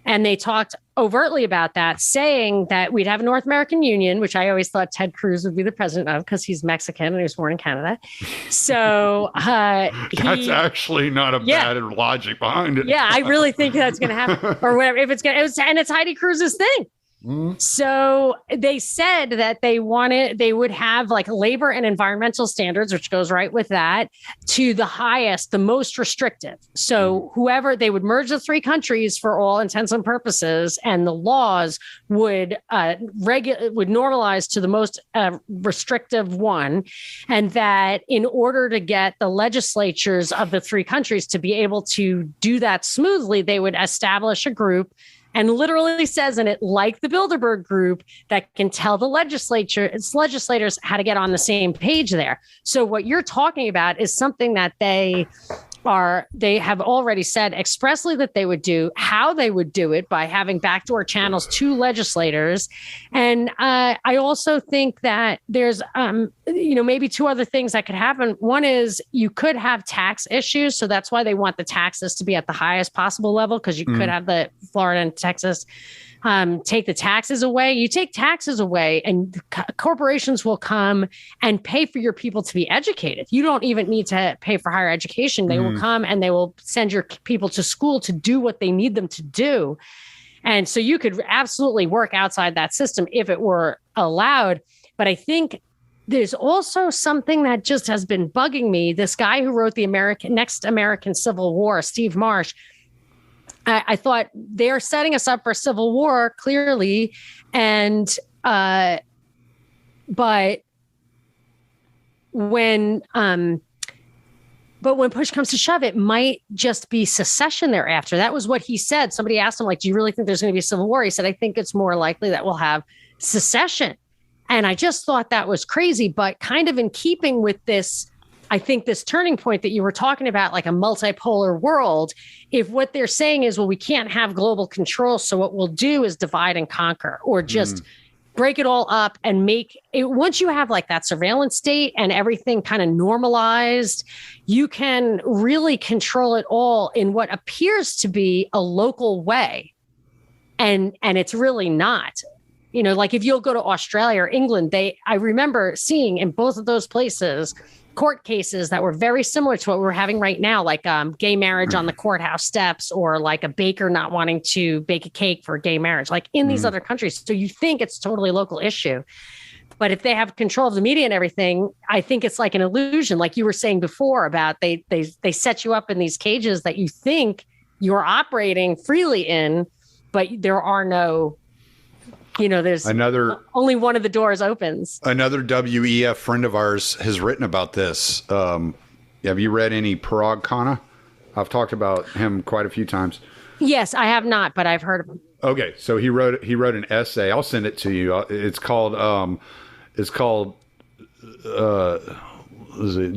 [SPEAKER 3] And they talked overtly about that, saying that we'd have a North American Union, which I always thought Ted Cruz would be the president of because he's Mexican and he was born in Canada. So
[SPEAKER 2] That's actually not a bad logic behind it.
[SPEAKER 3] Yeah, I really think that's going to happen, or whatever. If it's going to, and it's Heidi Cruz's thing. So they said that they would have like labor and environmental standards, which goes right with that, to the highest, the most restrictive. So whoever, they would merge the 3 countries for all intents and purposes, and the laws would normalize to the most restrictive one. And that in order to get the legislatures of the 3 countries to be able to do that smoothly, they would establish a group. And literally says in it, like the Bilderberg Group, that can tell the legislators how to get on the same page there. So what you're talking about is something that they they have already said expressly that they would do, how they would do it by having backdoor channels to legislators. And I also think that there's, maybe two other things that could happen. One is you could have tax issues. So that's why they want the taxes to be at the highest possible level, because you could have the Florida and Texas take the taxes away. You take taxes away and corporations will come and pay for your people to be educated. You don't even need to pay for higher education. They will come and they will send your people to school to do what they need them to do. And so you could absolutely work outside that system if it were allowed. But I think there's also something that just has been bugging me. This guy who wrote the Next American Civil War, Steve Marsh, I thought they're setting us up for civil war clearly. And, but when push comes to shove, it might just be secession thereafter. That was what he said. Somebody asked him, like, do you really think there's going to be a civil war? He said, I think it's more likely that we'll have secession. And I just thought that was crazy, but kind of in keeping with this, I think this turning point that you were talking about, like a multipolar world, if what they're saying is, well, we can't have global control, so what we'll do is divide and conquer, or just break it all up and make it. Once you have like that surveillance state and everything kind of normalized, you can really control it all in what appears to be a local way. And it's really not. Like if you'll go to Australia or England, I remember seeing in both of those places court cases that were very similar to what we're having right now, like gay marriage on the courthouse steps, or like a baker not wanting to bake a cake for gay marriage, like in these other countries. So you think it's totally a local issue. But if they have control of the media and everything, I think it's like an illusion, like you were saying before about they set you up in these cages that you think you're operating freely in, but there are no, there's only one of the doors opens.
[SPEAKER 2] Another WEF friend of ours has written about this. Have you read any Parag Khanna? I've talked about him quite a few times.
[SPEAKER 3] Yes, I have not, but I've heard of him.
[SPEAKER 2] Okay, so he wrote an essay. I'll send it to you. It's called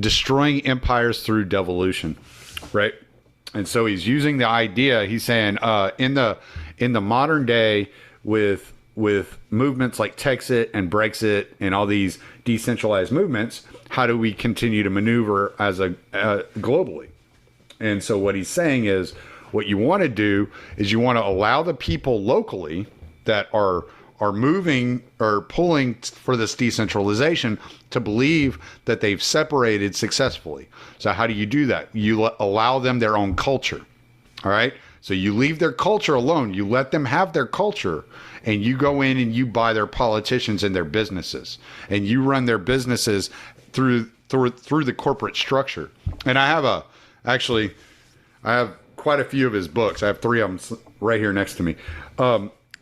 [SPEAKER 2] Destroying Empires Through Devolution, right? And so he's using the idea. He's saying in the modern day with movements like Texit and Brexit and all these decentralized movements, how do we continue to maneuver as globally? And so what he's saying is, what you want to do is you want to allow the people locally that are moving or pulling for this decentralization to believe that they've separated successfully. So how do you do that? You allow them their own culture. All right. So you leave their culture alone. You let them have their culture, and you go in and you buy their politicians and their businesses, and you run their businesses through the corporate structure. And I have quite a few of his books. I have 3 of them right here next to me.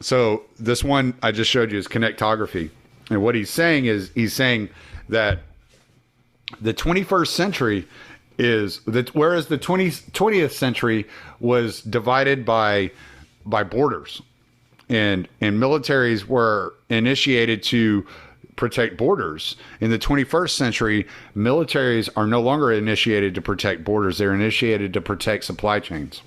[SPEAKER 2] So this one I just showed you is Connectography. And what he's saying is, that the 21st century is that, whereas the 20th century was divided by borders, and militaries were initiated to protect borders. In the 21st century, militaries are no longer initiated to protect borders. They're initiated to protect supply chains,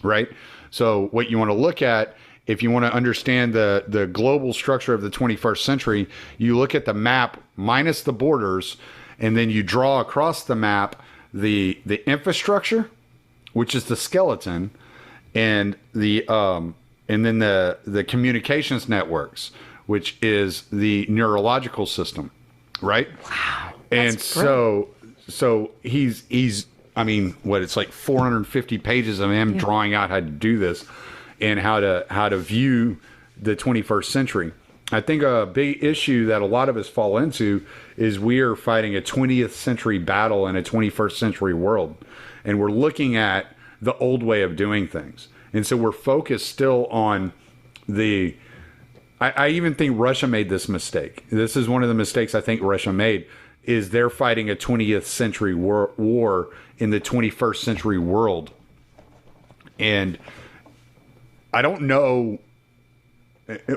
[SPEAKER 2] right? So what you want to look at, if you want to understand the global structure of the 21st century, you look at the map minus the borders, and then you draw across the map the infrastructure, which is the skeleton, and then the communications networks, which is the neurological system, right?
[SPEAKER 3] Wow.
[SPEAKER 2] And so he's I mean, it's like 450 pages of him drawing out how to do this and how to view the 21st century. I think a big issue that a lot of us fall into is we are fighting a 20th century battle in a 21st century world. And we're looking at the old way of doing things. And so we're focused still on I even think Russia made this mistake. This is one of the mistakes I think Russia made, is they're fighting a 20th century war in the 21st century world. And I don't know.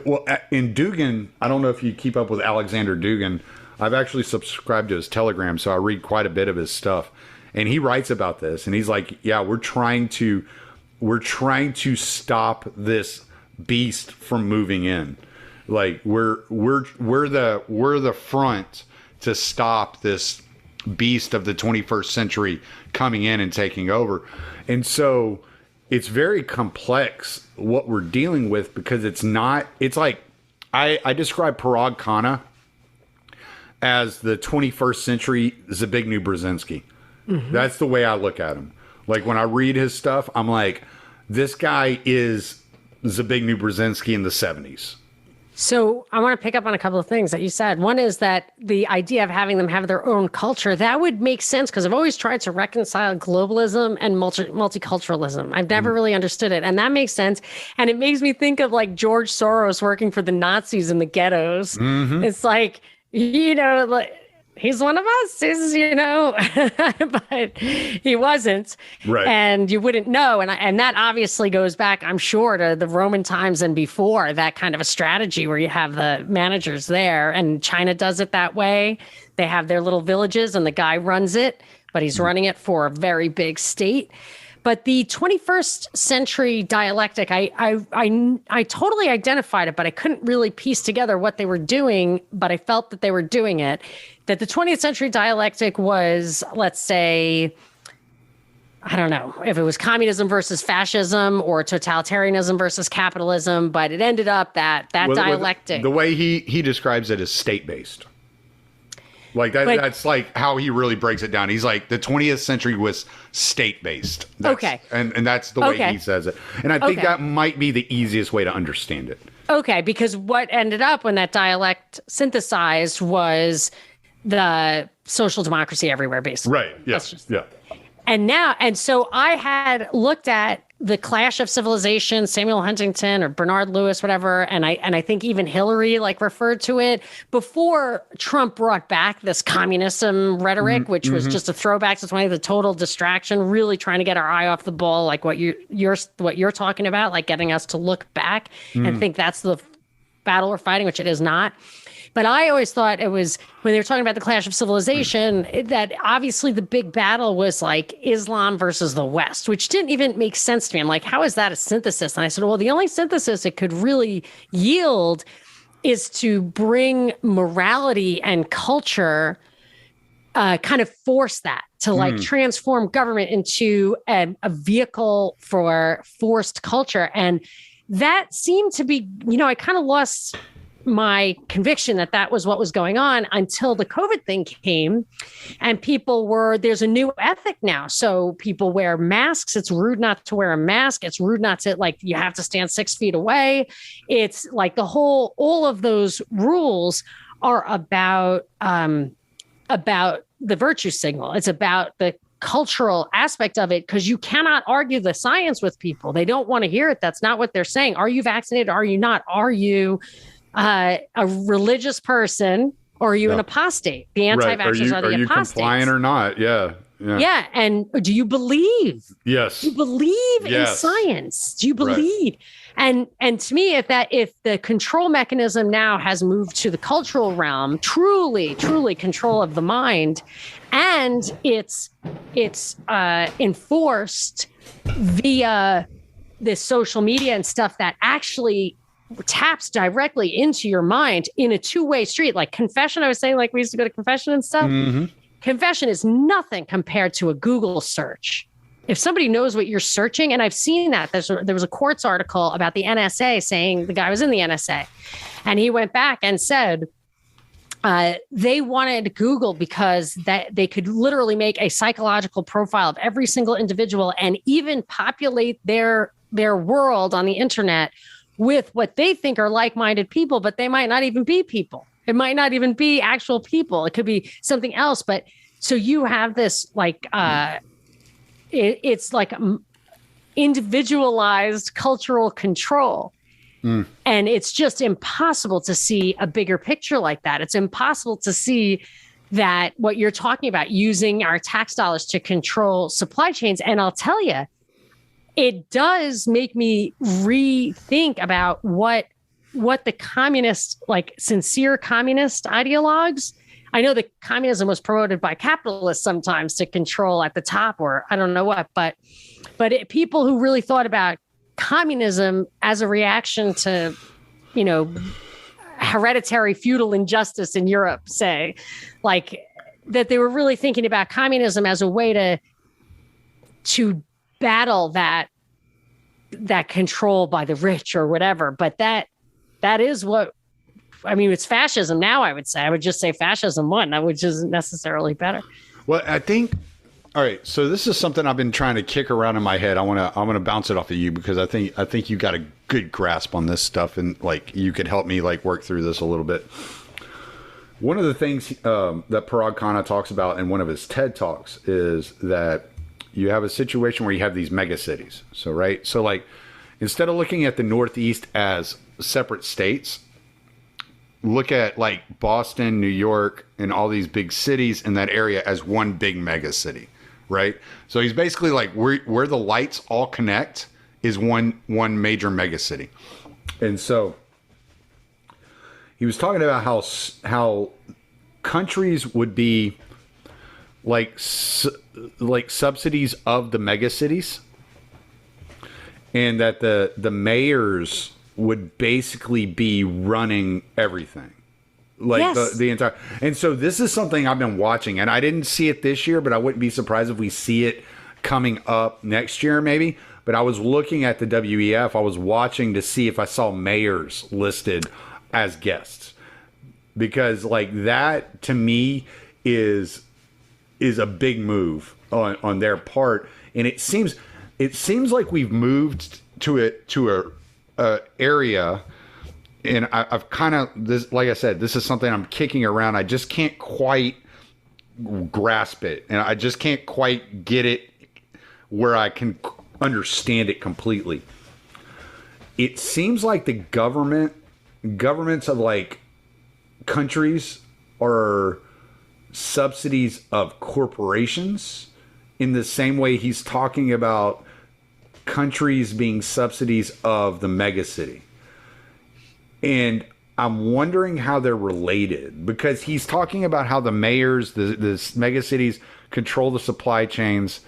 [SPEAKER 2] Well, in Dugin, I don't know if you keep up with Alexander Dugin. I've actually subscribed to his Telegram, so I read quite a bit of his stuff. And he writes about this, and he's like, yeah, we're trying to stop this beast from moving in. Like we're the front to stop this beast of the 21st century coming in and taking over. And so it's very complex what we're dealing with, because it's like I describe Parag Khanna as the 21st century Zbigniew Brzezinski. Mm-hmm. That's the way I look at him. Like when I read his stuff, I'm like, this guy is Zbigniew Brzezinski in the 70s.
[SPEAKER 3] So I want to pick up on a couple of things that you said. One is that the idea of having them have their own culture, that would make sense, because I've always tried to reconcile globalism and multiculturalism. I've never really understood it. And that makes sense. And it makes me think of like George Soros working for the Nazis in the ghettos. Mm-hmm. It's like, like, he's one of us, but he wasn't.
[SPEAKER 2] Right.
[SPEAKER 3] And you wouldn't know. And that obviously goes back, I'm sure, to the Roman times and before, that kind of a strategy where you have the managers there. And China does it that way. They have their little villages and the guy runs it, but he's running it for a very big state. But the 21st century dialectic, I totally identified it, but I couldn't really piece together what they were doing, but I felt that they were doing it. That the 20th century dialectic was, let's say, I don't know if it was communism versus fascism or totalitarianism versus capitalism, but it ended up that dialectic.
[SPEAKER 2] The way he describes it is state-based. Like that's like how he really breaks it down. He's like, the 20th century was state-based. Okay. And that's the way he says it. And I think that might be the easiest way to understand it. Okay, because what ended up when that dialect synthesized was the social democracy everywhere, basically. Right. Yes. Yeah.
[SPEAKER 3] And so I had looked at the Clash of Civilization, Samuel Huntington or Bernard Lewis, whatever, and I think even Hillary referred to it before Trump brought back this communism rhetoric, which was just a throwback to the total distraction, really trying to get our eye off the ball, like what you're talking about, like getting us to look back and think that's the battle we're fighting, which it is not. But I always thought it was, when they were talking about the Clash of Civilization, that obviously the big battle was like Islam versus the West, which didn't even make sense to me. I'm like, how is that a synthesis? And I said, well, the only synthesis it could really yield is to bring morality and culture, kind of force that to transform government into a vehicle for forced culture. And that seemed to be, I kind of lost my conviction that was what was going on until the COVID thing came, and there's a new ethic now. So people wear masks. It's rude not to wear a mask. It's rude not to, you have to stand 6 feet away. It's like all of those rules are about the virtue signal. It's about the cultural aspect of it, because you cannot argue the science with people. They don't want to hear it. That's not what they're saying. Are you vaccinated? Are you not? Are you a religious person, or are you an apostate? The anti-vaxxers are the apostates. Are you compliant
[SPEAKER 2] or not? Yeah.
[SPEAKER 3] Yeah. And do you believe?
[SPEAKER 2] Yes.
[SPEAKER 3] Do you believe in science? Do you believe? Right. And to me, if the control mechanism now has moved to the cultural realm, truly control of the mind, and it's enforced via this social media and stuff that actually taps directly into your mind in a two-way street. Like confession, I was saying, like we used to go to confession and stuff. Mm-hmm. Confession is nothing compared to a Google search. If somebody knows what you're searching, and I've seen that, there was a Quartz article about the NSA saying the guy was in the NSA, and he went back and said they wanted Google because that they could literally make a psychological profile of every single individual and even populate their world on the internet with what they think are like-minded people, but they might not even be people. It might not even be actual people. It could be something else. But so you have this it's like individualized cultural control. And it's just impossible to see a bigger picture like that. It's impossible to see that what you're talking about, using our tax dollars to control supply chains. And I'll tell you, it does make me rethink about what the communist, like sincere communist ideologues I know that communism was promoted by capitalists sometimes to control at the top, or I don't know what, but people who really thought about communism as a reaction to, hereditary feudal injustice in Europe, say, like that they were really thinking about communism as a way to battle that control by the rich or whatever. But that is what, I mean, it's fascism now, I would say. I would just say fascism won, which isn't necessarily better.
[SPEAKER 2] Well, I think, all right, so this is something I've been trying to kick around in my head. I want to bounce it off of you because I think you got a good grasp on this stuff, and like you could help me like work through this a little bit. One of the things that Parag Khanna talks about in one of his TED Talks is that you have a situation where you have these megacities. So, right? So, like, instead of looking at the Northeast as separate states, look at like Boston, New York, and all these big cities in that area as one big mega city, right? So he's basically like where the lights all connect is one major mega city. And so he was talking about how countries would be like subsidies of the mega cities, and that the mayors would basically be running everything, like
[SPEAKER 3] yes.
[SPEAKER 2] the entire. And so this is something I've been watching, and I didn't see it this year, but I wouldn't be surprised if we see it coming up next year, maybe. But I was looking at the WEF. I was watching to see if I saw mayors listed as guests, because like that to me is a big move on their part, and it seems like we've moved to a area, and I've kind of, this, like I said, this is something I'm kicking around. I just can't quite grasp it, and I just can't quite get it where I can understand it completely. It seems like the governments of like countries are subsidies of corporations, in the same way he's talking about countries being subsidies of the megacity. And I'm wondering how they're related, because he's talking about how the mayors, the megacities control the supply chains.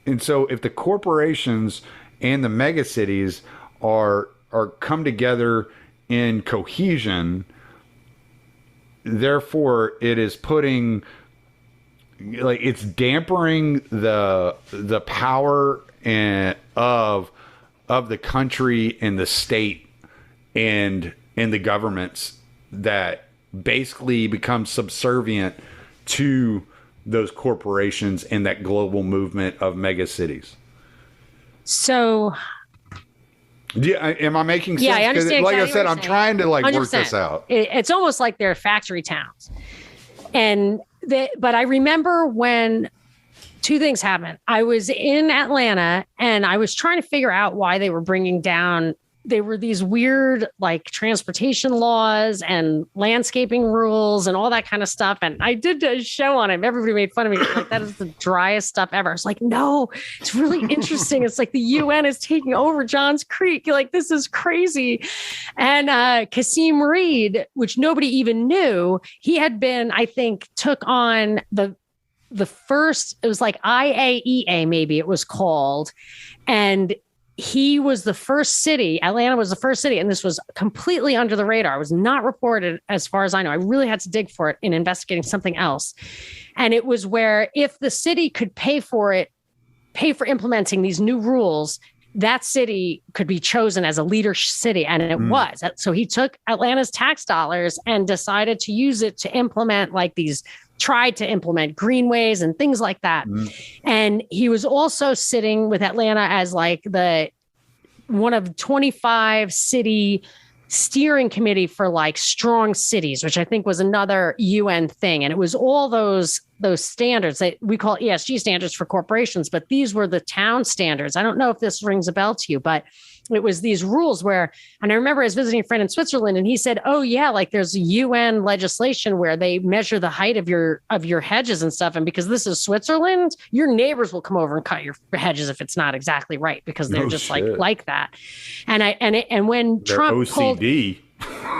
[SPEAKER 2] And so if the corporations and the megacities are come together in cohesion, therefore it is putting, like, it's dampering the power of the country and the state and the governments that basically become subservient to those corporations and that global movement of megacities.
[SPEAKER 3] So,
[SPEAKER 2] yeah, am I making sense?
[SPEAKER 3] Yeah, I understand.
[SPEAKER 2] Like
[SPEAKER 3] exactly
[SPEAKER 2] I said, I'm trying to like
[SPEAKER 3] 100%.
[SPEAKER 2] work this out.
[SPEAKER 3] It's almost like they're factory towns, but I remember when two things happened. I was in Atlanta and I was trying to figure out why they were bringing down. There were these weird like transportation laws and landscaping rules and all that kind of stuff. And I did a show on it. Everybody made fun of me. Like, that is the driest stuff ever. I was like, no, it's really interesting. It's like the UN is taking over Johns Creek. Like, this is crazy. And Kasim Reed, which nobody even knew, he had been, I think, took on the first, it was like IAEA, maybe it was called. And he was the first city, Atlanta was the first city, and this was completely under the radar. It was not reported as far as I know. I really had to dig for it in investigating something else. And it was where if the city could pay for implementing these new rules, that city could be chosen as a leader city. And it was. So he took Atlanta's tax dollars and decided to use it to implement tried to implement greenways and things like that. And he was also sitting with Atlanta as like one of 25 city steering committee for like strong cities, which I think was another UN thing. And it was all those standards that we call ESG standards for corporations, but these were the town standards. I don't know if this rings a bell to you, but it was these rules and I remember I was visiting a friend in Switzerland and he said, oh yeah, like there's UN legislation where they measure the height of your hedges and stuff. And because this is Switzerland, your neighbors will come over and cut your hedges if it's not exactly right, because they're like that. And when
[SPEAKER 2] they're
[SPEAKER 3] Trump
[SPEAKER 2] OCD.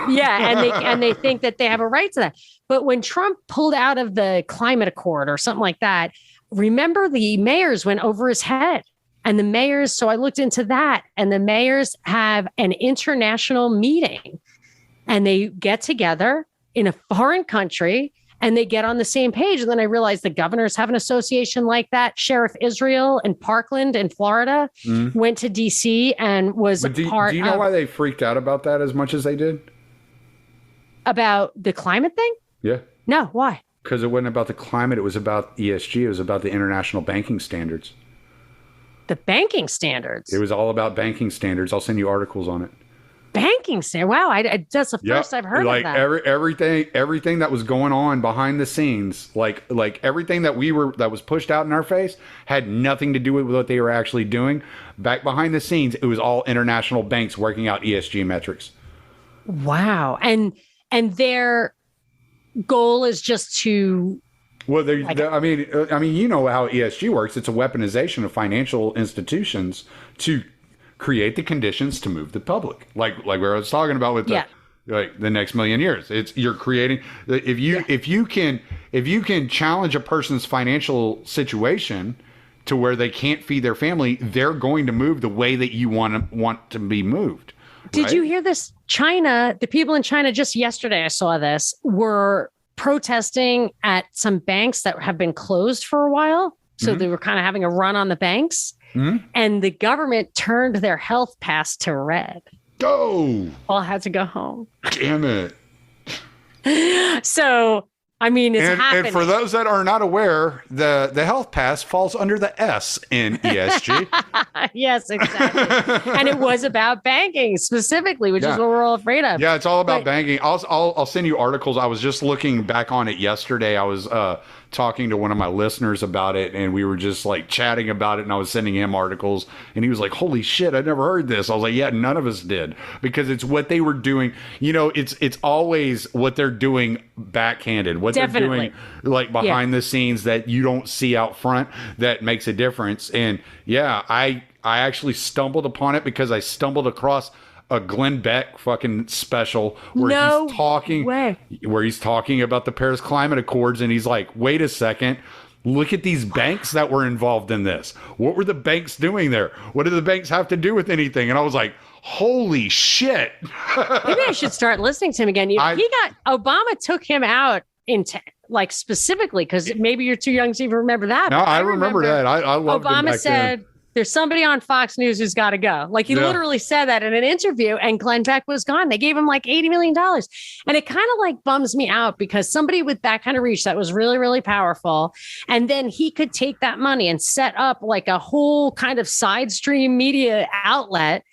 [SPEAKER 3] Yeah, and they think that they have a right to that. But when Trump pulled out of the climate accord or something like that, remember the mayors went over his head. And the mayors, so I looked into that, and the mayors have an international meeting and they get together in a foreign country and they get on the same page. And then I realized the governors have an association like that. Sheriff Israel in Parkland in Florida went to DC and was part
[SPEAKER 2] do you know why they freaked out about that as much as they did?
[SPEAKER 3] About the climate thing?
[SPEAKER 2] Yeah.
[SPEAKER 3] No, why?
[SPEAKER 2] Because it wasn't about the climate. It was about ESG. It was about the international banking standards.
[SPEAKER 3] The banking standards.
[SPEAKER 2] It was all about banking standards. I'll send you articles on it.
[SPEAKER 3] Banking standard. Wow, that's the first I've heard of that.
[SPEAKER 2] Everything that was going on behind the scenes, like everything that was pushed out in our face, had nothing to do with what they were actually doing. Back behind the scenes, it was all international banks working out ESG metrics.
[SPEAKER 3] Wow, and their goal is just to.
[SPEAKER 2] Well, I mean, you know how ESG works. It's a weaponization of financial institutions to create the conditions to move the public, like where I was talking about with the next million years. You're creating if you can challenge a person's financial situation to where they can't feed their family, they're going to move the way that you want to be moved.
[SPEAKER 3] Did you hear this? China, the people in China, just yesterday I saw this, were protesting at some banks that have been closed for a while. So they were kind of having a run on the banks. And the government turned their health pass to red.
[SPEAKER 2] Oh,
[SPEAKER 3] all had to go home.
[SPEAKER 2] Damn it.
[SPEAKER 3] So, I mean, it's happening.
[SPEAKER 2] And for those that are not aware, the health pass falls under the S in ESG.
[SPEAKER 3] Yes, exactly. And it was about banking specifically, which is what we're all afraid of.
[SPEAKER 2] Yeah, it's all about banking. I'll send you articles. I was just looking back on it yesterday. I was talking to one of my listeners about it, and we were just like chatting about it, and I was sending him articles, and he was like, holy shit, I never heard this. I was like, yeah, none of us did, because it's what they were doing. You know, it's always what they're doing backhanded, what they're doing like behind the scenes that you don't see out front that makes a difference. And yeah, I actually stumbled upon it because I stumbled across a Glenn Beck fucking special where he's talking about the Paris Climate Accords, and he's like, wait a second, look at these banks that were involved in this. What were the banks doing there? What did the banks have to do with anything? And I was like, holy shit.
[SPEAKER 3] Maybe I should start listening to him again. Obama took him out like specifically, because maybe you're too young to even remember that.
[SPEAKER 2] No, I remember that. I loved him
[SPEAKER 3] Obama
[SPEAKER 2] back
[SPEAKER 3] said,
[SPEAKER 2] then.
[SPEAKER 3] There's somebody on Fox News who's got to go. Like he literally said that in an interview, and Glenn Beck was gone. They gave him like $80 million. And it kind of like bums me out, because somebody with that kind of reach that was really, really powerful. And then he could take that money and set up like a whole kind of side stream media outlet.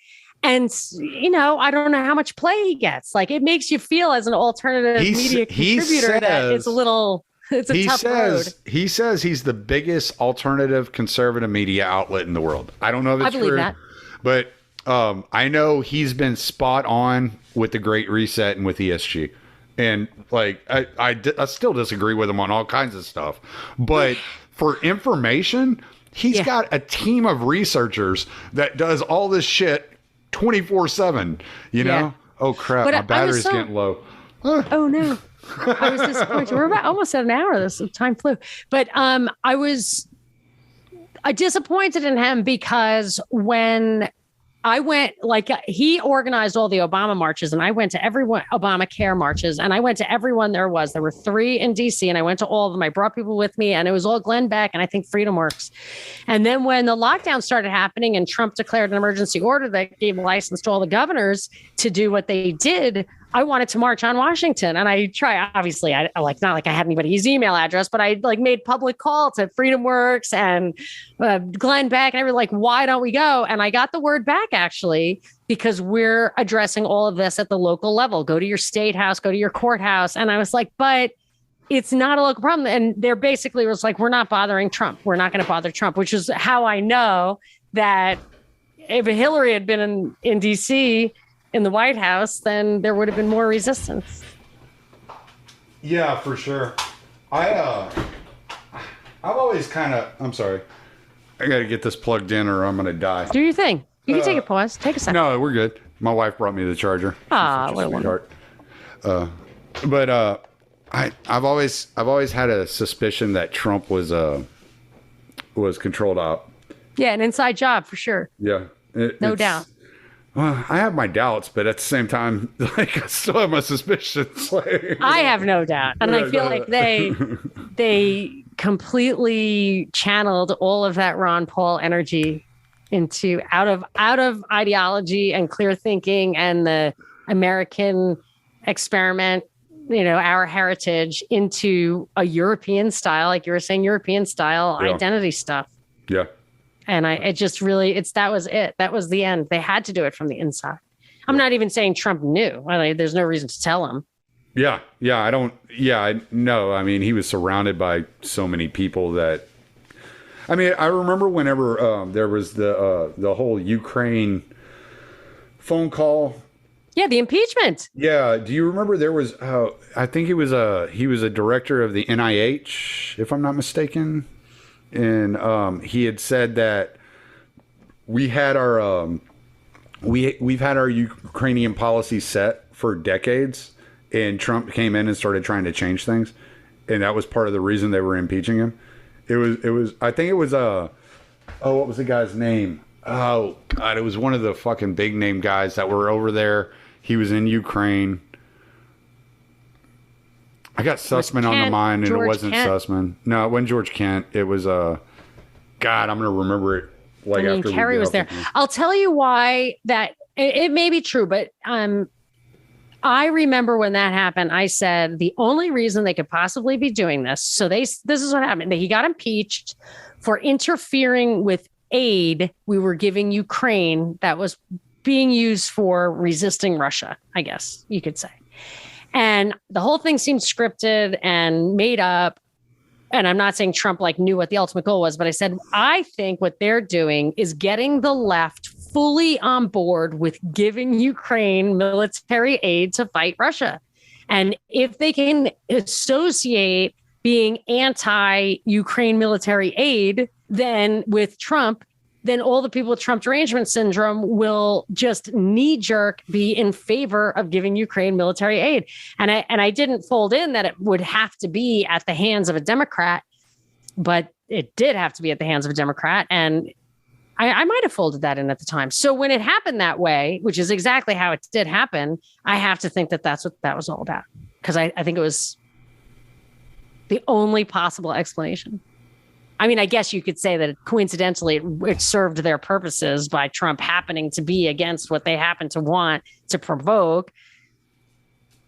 [SPEAKER 3] And, you know, I don't know how much play he gets. Like it makes you feel as an alternative media contributor that it's a little... It's a tough road.
[SPEAKER 2] He says he's the biggest alternative conservative media outlet in the world. I don't know if it's true, but I know he's been spot on with the Great Reset and with ESG. And like, I still disagree with him on all kinds of stuff, but for information, he's got a team of researchers that does all this shit 24/7, you know? Oh crap. My battery's getting low.
[SPEAKER 3] Oh no. I was disappointed. We're about almost at an hour. This time flew. But I was disappointed in him, because when I went, like he organized all the Obama marches, and I went to Obamacare marches, and I went to everyone there was. There were 3 in DC, and I went to all of them. I brought people with me, and it was all Glenn Beck and I think Freedom Works. And then when the lockdown started happening and Trump declared an emergency order that gave license to all the governors to do what they did, I wanted to march on Washington. And I obviously, I like, not like I had anybody's email address, but I like made public call to Freedom Works and Glenn Beck, and I was like, why don't we go? And I got the word back, actually, because we're addressing all of this at the local level. Go to your state house, go to your courthouse. And I was like, but it's not a local problem. And they're basically was like, we're not bothering Trump. We're not going to bother Trump, which is how I know that if Hillary had been in DC, in the White House, then there would have been more resistance.
[SPEAKER 2] Yeah, for sure. I've always kind of, I'm sorry. I got to get this plugged in or I'm going to die.
[SPEAKER 3] Do your thing. You can take a pause. Take a second.
[SPEAKER 2] No, we're good. My wife brought me the charger. She's
[SPEAKER 3] Ah,
[SPEAKER 2] such a
[SPEAKER 3] what a
[SPEAKER 2] sweetheart. But I've always had a suspicion that Trump was controlled op.
[SPEAKER 3] Yeah, an inside job for sure.
[SPEAKER 2] Yeah,
[SPEAKER 3] No doubt.
[SPEAKER 2] Well, I have my doubts, but at the same time, like I still have my suspicions. Like,
[SPEAKER 3] I have no doubt, and I feel like they completely channeled all of that Ron Paul energy into out of ideology and clear thinking and the American experiment, our heritage, into a European style, like you were saying, European style identity stuff.
[SPEAKER 2] Yeah.
[SPEAKER 3] And that was it. That was the end. They had to do it from the inside. I'm not even saying Trump knew. There's no reason to tell him.
[SPEAKER 2] Yeah. I know. I mean, he was surrounded by so many people that, I mean, I remember whenever there was the whole Ukraine phone call.
[SPEAKER 3] Yeah, the impeachment.
[SPEAKER 2] Yeah. Do you remember there was, I think he was a director of the NIH, if I'm not mistaken. And he had said that we've had our Ukrainian policy set for decades, and Trump came in and started trying to change things, and that was part of the reason they were impeaching him. It was I think it was what was the guy's name? Oh God, it was one of the fucking big name guys that were over there. He was in Ukraine. I got Sussman on the mind, and
[SPEAKER 3] George
[SPEAKER 2] it wasn't
[SPEAKER 3] Kent.
[SPEAKER 2] Sussman. No, it wasn't George Kent. It was God, I'm gonna remember it. Like after
[SPEAKER 3] Kerry was there. I'll tell you why that it may be true, but I remember when that happened. I said the only reason they could possibly be doing this. So this is what happened. He got impeached for interfering with aid we were giving Ukraine that was being used for resisting Russia, I guess you could say. And the whole thing seemed scripted and made up. And I'm not saying Trump knew what the ultimate goal was, but I said, I think what they're doing is getting the left fully on board with giving Ukraine military aid to fight Russia. And if they can associate being anti-Ukraine military aid, then with Trump, then all the people with Trump derangement syndrome will just knee-jerk be in favor of giving Ukraine military aid. And I didn't fold in that it would have to be at the hands of a Democrat, but it did have to be at the hands of a Democrat. And I might have folded that in at the time. So when it happened that way, which is exactly how it did happen, I have to think that that's what that was all about. Because I think it was the only possible explanation. I mean, I guess you could say that coincidentally it served their purposes by Trump happening to be against what they happen to want to provoke.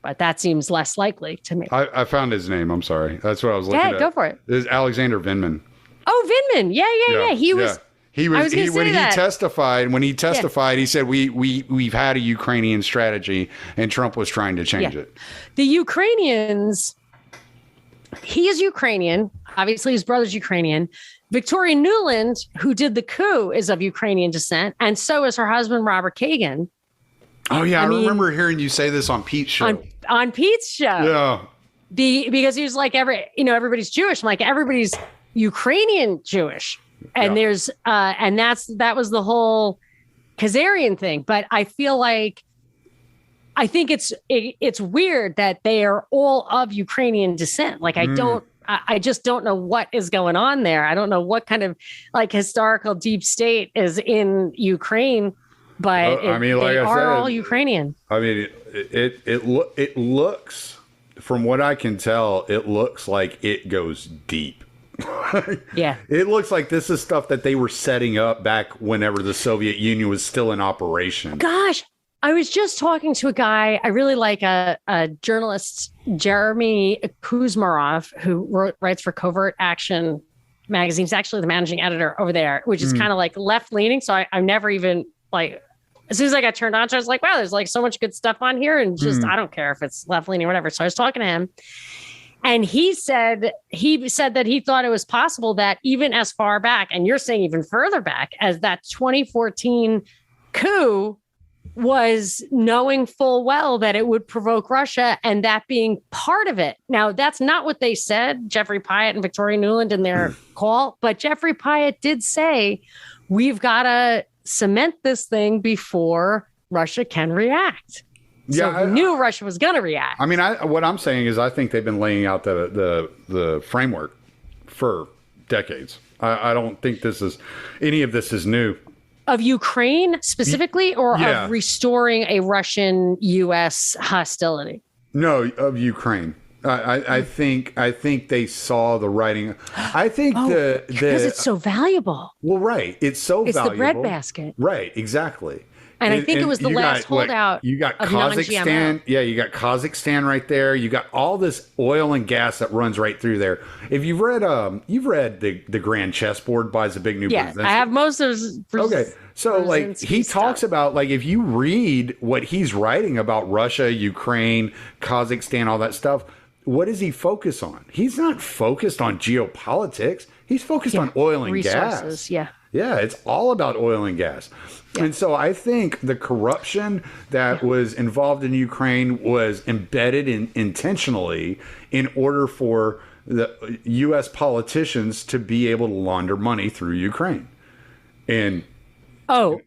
[SPEAKER 3] But that seems less likely to me.
[SPEAKER 2] I found his name. I'm sorry. That's what I was looking at.
[SPEAKER 3] Go for it.
[SPEAKER 2] It was Alexander Vindman.
[SPEAKER 3] Oh, Vindman. Yeah. He was.
[SPEAKER 2] When he testified, he said we've had a Ukrainian strategy, and Trump was trying to change it.
[SPEAKER 3] The Ukrainians. He is Ukrainian. Obviously, his brother's Ukrainian. Victoria Nuland, who did the coup, is of Ukrainian descent, and so is her husband, Robert Kagan.
[SPEAKER 2] Oh yeah, I remember hearing you say this on Pete's show.
[SPEAKER 3] On Pete's show,
[SPEAKER 2] yeah.
[SPEAKER 3] Because he was like everybody's Jewish. I'm like, everybody's Ukrainian Jewish, and there's and that was the whole Khazarian thing. But I feel like. I think it's weird that they are all of Ukrainian descent. I just don't know what is going on there. I don't know what kind of historical deep state is in Ukraine, but they are all Ukrainian.
[SPEAKER 2] I mean, it looks, from what I can tell, it looks like it goes deep.
[SPEAKER 3] Yeah.
[SPEAKER 2] It looks like this is stuff that they were setting up back whenever the Soviet Union was still in operation.
[SPEAKER 3] Gosh. I was just talking to a guy I really like, a journalist, Jeremy Kuzmarov, who writes for Covert Action magazine. He's actually the managing editor over there, which is kind of left leaning. So I'm never even as soon as I got turned on to it, I was like, wow, there's so much good stuff on here. And just, I don't care if it's left leaning or whatever. So I was talking to him, and he said that he thought it was possible that even as far back, and you're saying even further back, as that 2014 coup, was knowing full well that it would provoke Russia, and that being part of it. Now, that's not what they said, Jeffrey Pyatt and Victoria Nuland, in their call, but Jeffrey Pyatt did say, we've got to cement this thing before Russia can react. So
[SPEAKER 2] Yeah,
[SPEAKER 3] we knew Russia was going to react.
[SPEAKER 2] I mean, what I'm saying is I think they've been laying out the framework for decades. I don't think any of this is new.
[SPEAKER 3] Of Ukraine specifically, or of restoring a Russian-U.S. hostility?
[SPEAKER 2] No, of Ukraine. I think they saw the writing. I think
[SPEAKER 3] because it's so valuable.
[SPEAKER 2] Well, right. It's so valuable.
[SPEAKER 3] It's the breadbasket.
[SPEAKER 2] Right. Exactly.
[SPEAKER 3] And I think it was the last holdout.
[SPEAKER 2] You got
[SPEAKER 3] of
[SPEAKER 2] Kazakhstan.
[SPEAKER 3] non-GMO.
[SPEAKER 2] Yeah, you got Kazakhstan right there. You got all this oil and gas that runs right through there. If you've read the Grand Chessboard by Zbigniew Brzezinski.
[SPEAKER 3] I have most of his.
[SPEAKER 2] Okay. So like he talks about, like, if you read what he's writing about Russia, Ukraine, Kazakhstan, all that stuff, what does he focus on? He's not focused on geopolitics. He's focused on oil and
[SPEAKER 3] resources,
[SPEAKER 2] gas. Yeah, it's all about oil and gas. Yeah. And so I think the corruption that was involved in Ukraine was embedded intentionally in order for the U.S. politicians to be able to launder money through Ukraine. And
[SPEAKER 3] I'll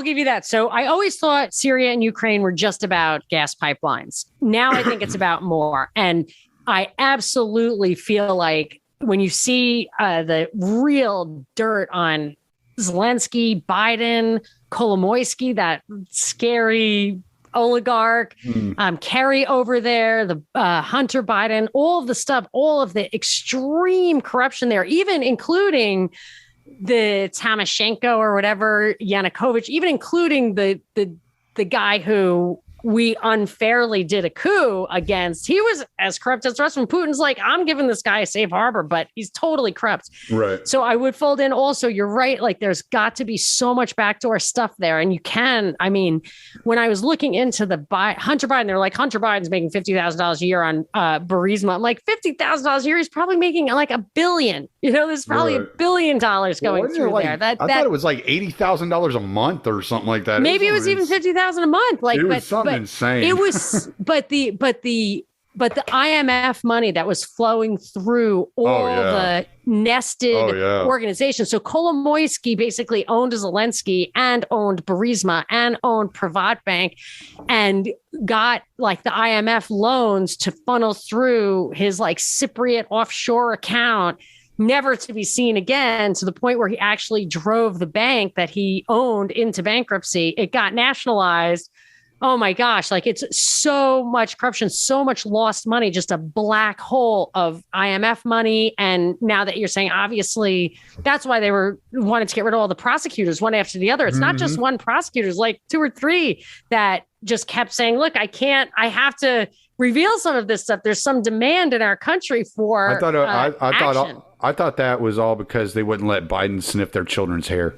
[SPEAKER 3] give you that. So I always thought Syria and Ukraine were just about gas pipelines. Now I think it's about more. And I absolutely feel like when you see the real dirt on Zelensky, Biden, Kolomoisky, that scary oligarch, Kerry over there, the Hunter Biden, all of the stuff, all of the extreme corruption there, even including the Timoshenko or whatever, Yanukovych, even including the guy who we unfairly did a coup against. He was as corrupt as the rest of them. Putin's like, I'm giving this guy a safe harbor, but he's totally corrupt. Right. So I would fold in also, you're right. Like, there's got to be so much backdoor stuff there. And you can, I mean, when I was looking into the Hunter Biden, they're like, Hunter Biden's making $50,000 a year on Burisma. I'm like, $50,000 a year, he's probably making like $1 billion. You know, there's probably $1 billion going through there.
[SPEAKER 2] I thought it was like $80,000 a month or something like that.
[SPEAKER 3] Maybe it was even $50,000 a month. Like,
[SPEAKER 2] it was something insane.
[SPEAKER 3] It was, but the IMF money that was flowing through all the nested organizations. So Kolomoisky basically owned Zelensky and owned Burisma and owned Privatbank and got like the IMF loans to funnel through his like Cypriot offshore account, never to be seen again, to the point where he actually drove the bank that he owned into bankruptcy. It got nationalized. Oh my gosh, like, it's so much corruption, so much lost money, just a black hole of IMF money. And now that you're saying, obviously, that's why they wanted to get rid of all the prosecutors one after the other. It's not just one prosecutor, it's like 2 or 3 that just kept saying, look, I have to reveal some of this stuff. There's some demand in our country for action.
[SPEAKER 2] I thought that was all because they wouldn't let Biden sniff their children's hair.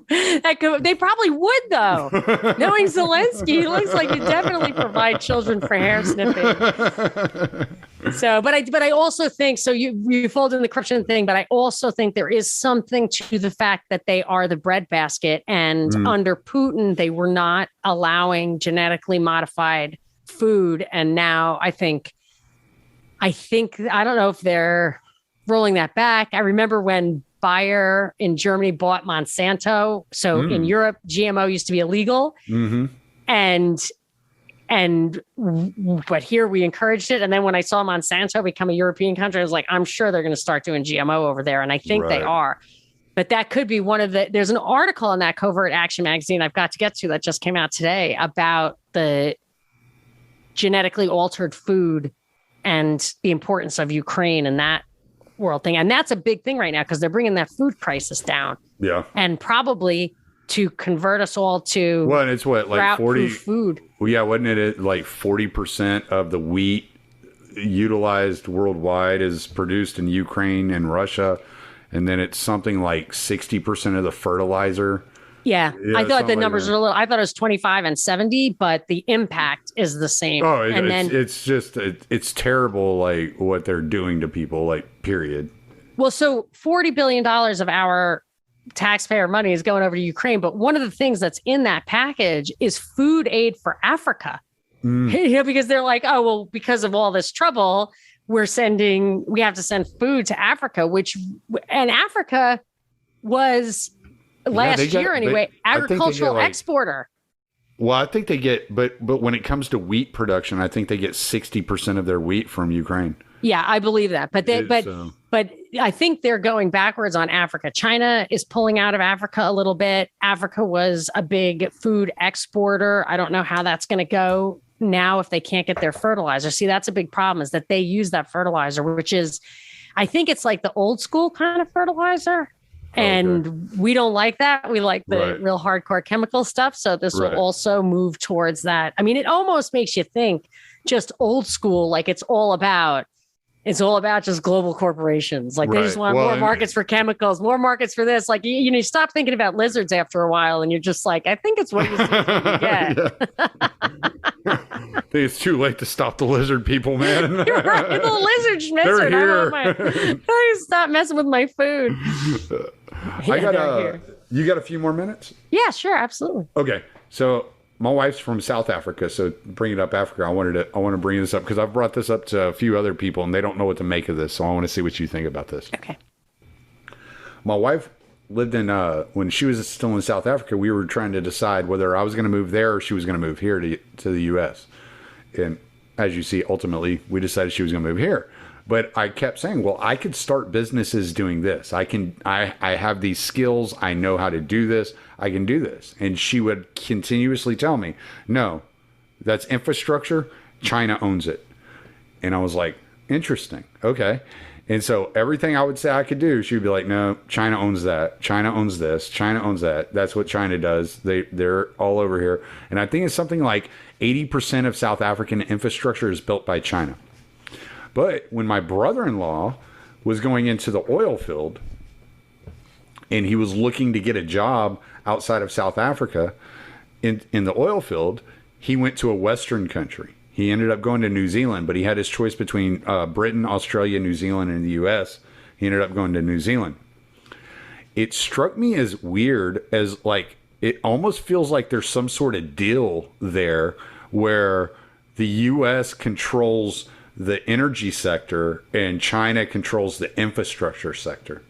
[SPEAKER 3] They probably would, though. Knowing Zelensky, he looks like he definitely provide children for hair sniffing. So, but I also think, so you fold in the corruption thing, but I also think there is something to the fact that they are the breadbasket, and under Putin, they were not allowing genetically modified food, and now I think I don't know if they're rolling that back. I remember when Bayer in Germany bought Monsanto. So in Europe, GMO used to be illegal. But here we encouraged it. And then when I saw Monsanto become a European country, I was like, I'm sure they're going to start doing GMO over there. And I think they are. But that could be there's an article in that Covert Action magazine I've got to get to that just came out today about the genetically altered food and the importance of Ukraine and that world thing. And that's a big thing right now because they're bringing that food crisis down. Yeah. And probably to convert us all to
[SPEAKER 2] well, it's what, like 40
[SPEAKER 3] food.
[SPEAKER 2] Well, yeah, wasn't it like 40% of the wheat utilized worldwide is produced in Ukraine and Russia, and then it's something like 60% of the fertilizer.
[SPEAKER 3] Yeah, I thought the numbers are a little. I thought it was 25 and 70, but the impact is the same.
[SPEAKER 2] Oh, it's terrible, like what they're doing to people, like, period.
[SPEAKER 3] Well, so $40 billion of our taxpayer money is going over to Ukraine, but one of the things that's in that package is food aid for Africa. You know, because they're like, oh well, because of all this trouble, we have to send food to Africa, and Africa was last year anyway,
[SPEAKER 2] I think they get,
[SPEAKER 3] agricultural
[SPEAKER 2] like,
[SPEAKER 3] exporter.
[SPEAKER 2] Well, I think they get, but when it comes to wheat production, I think they get 60% of their wheat from Ukraine.
[SPEAKER 3] Yeah, I believe that. But I think they're going backwards on Africa. China is pulling out of Africa a little bit. Africa was a big food exporter. I don't know how that's going to go now if they can't get their fertilizer. See, that's a big problem, is that they use that fertilizer, which is, I think it's like the old school kind of fertilizer. And we don't like that. We like the real hardcore chemical stuff. So this will also move towards that. I mean, it almost makes you think just old school, like it's all about just global corporations. Like they just want more markets for chemicals, more markets for this. Like, you stop thinking about lizards after a while and you're just like, I think it's what you get.
[SPEAKER 2] I think it's too late to stop the lizard people, man.
[SPEAKER 3] You're right. The lizards messing.
[SPEAKER 2] They're here.
[SPEAKER 3] Stop messing with my food.
[SPEAKER 2] You got a few more minutes?
[SPEAKER 3] Yeah, sure. Absolutely.
[SPEAKER 2] Okay. So my wife's from South Africa. So bringing up Africa, I want to bring this up because I've brought this up to a few other people and they don't know what to make of this. So I want to see what you think about this.
[SPEAKER 3] Okay.
[SPEAKER 2] My wife lived in, when she was still in South Africa, we were trying to decide whether I was going to move there or she was going to move here to the U.S. And as you see, ultimately, we decided she was going to move here. But I kept saying, well, I could start businesses doing this. I have these skills. I know how to do this. I can do this. And she would continuously tell me, no, that's infrastructure. China owns it. And I was like, interesting. Okay. And so everything I would say I could do, she would be like, no, China owns that. China owns this. China owns that. That's what China does. They're all over here. And I think it's something like 80% of South African infrastructure is built by China. But when my brother-in-law was going into the oil field and he was looking to get a job outside of South Africa in the oil field, he went to a Western country. He ended up going to New Zealand, but he had his choice between Britain, Australia, New Zealand, and the U.S. He ended up going to New Zealand. It struck me as weird, as like, it almost feels like there's some sort of deal there where the U.S. controls the energy sector and China controls the infrastructure sector.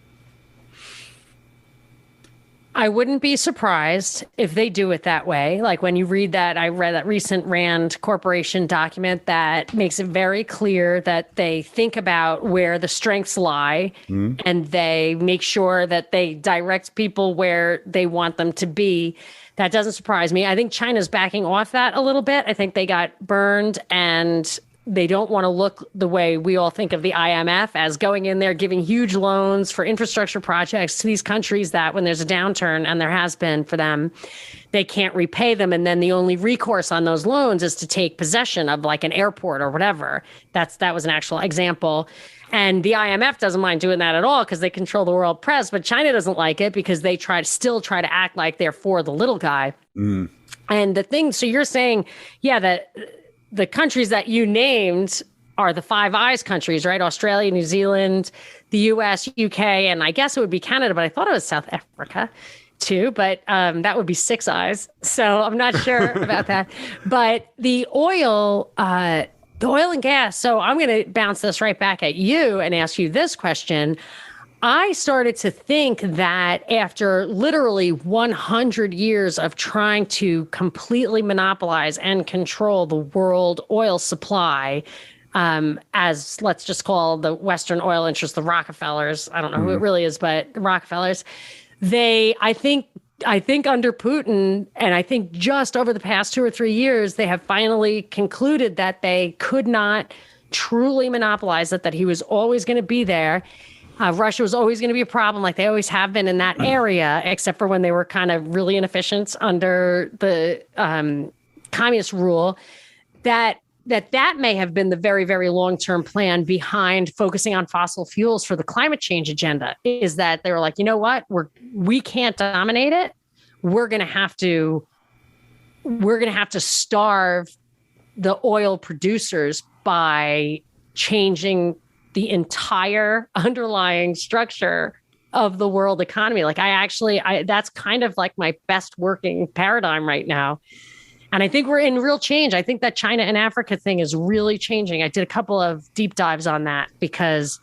[SPEAKER 3] I wouldn't be surprised if they do it that way. Like when you read that, I read that recent Rand Corporation document that makes it very clear that they think about where the strengths lie and they make sure that they direct people where they want them to be. That doesn't surprise me. I think China's backing off that a little bit. I think they got burned and they don't want to look the way we all think of the IMF as going in there, giving huge loans for infrastructure projects to these countries that when there's a downturn, and there has been for them, they can't repay them. And then the only recourse on those loans is to take possession of like an airport or whatever. That was an actual example. And the IMF doesn't mind doing that at all because they control the world press. But China doesn't like it because they still try to act like they're for the little guy. And the thing, so you're saying, yeah, that the countries that you named are the Five Eyes countries, right? Australia, New Zealand, the US, UK, and I guess it would be Canada, but I thought it was South Africa too, but that would be Six Eyes. So I'm not sure about that. But the oil and gas. So I'm going to bounce this right back at you and ask you this question. I started to think that after literally 100 years of trying to completely monopolize and control the world oil supply, as let's just call the Western oil interests, the Rockefellers, I don't know who it really is, but the Rockefellers, I think under Putin, and I think just over the past 2 or 3 years, they have finally concluded that they could not truly monopolize it, that he was always going to be there. Russia was always going to be a problem, like they always have been in that area, except for when they were kind of really inefficient under the communist rule. That may have been the very, very long-term plan behind focusing on fossil fuels for the climate change agenda, is that they were like, you know what, we can't dominate it. We're going to have to starve the oil producers by changing the entire underlying structure of the world economy. Like that's kind of like my best working paradigm right now. And I think we're in real change. I think that China and Africa thing is really changing. I did a couple of deep dives on that because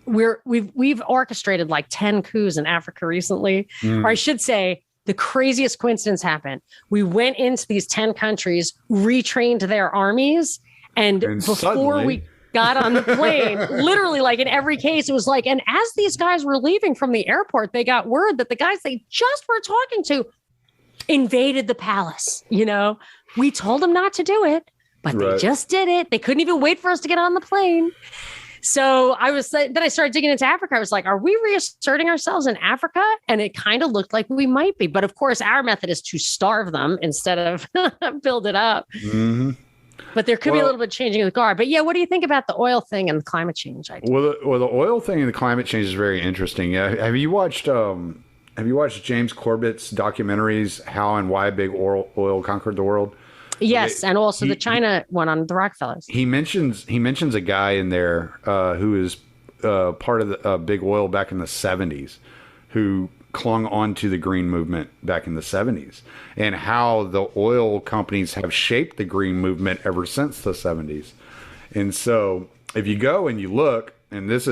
[SPEAKER 3] we've orchestrated like 10 coups in Africa recently, or I should say, the craziest coincidence happened. We went into these 10 countries, retrained their armies, and before
[SPEAKER 2] suddenly...
[SPEAKER 3] we got on the plane, literally, like in every case, it was like, and as these guys were leaving from the airport, they got word that the guys they just were talking to invaded the palace. You know, we told them not to do it, but they just did it. They couldn't even wait for us to get on the plane. So then I started digging into Africa. I was like, are we reasserting ourselves in Africa? And it kind of looked like we might be. But of course, our method is to starve them instead of build it up.
[SPEAKER 2] Mm-hmm.
[SPEAKER 3] But there could be a little bit changing of the guard. But yeah, what do you think about the oil thing and the climate change idea?
[SPEAKER 2] Well, the oil thing and the climate change is very interesting. Have you watched James Corbett's documentaries, How and Why Big Oil Conquered the World?
[SPEAKER 3] Yes, and also the China one on the Rockefellers.
[SPEAKER 2] He mentions a guy in there who is part of the big oil back in the 70s, who clung on to the green movement back in the 70s, and how the oil companies have shaped the green movement ever since the 70s. And so if you go and you look, and this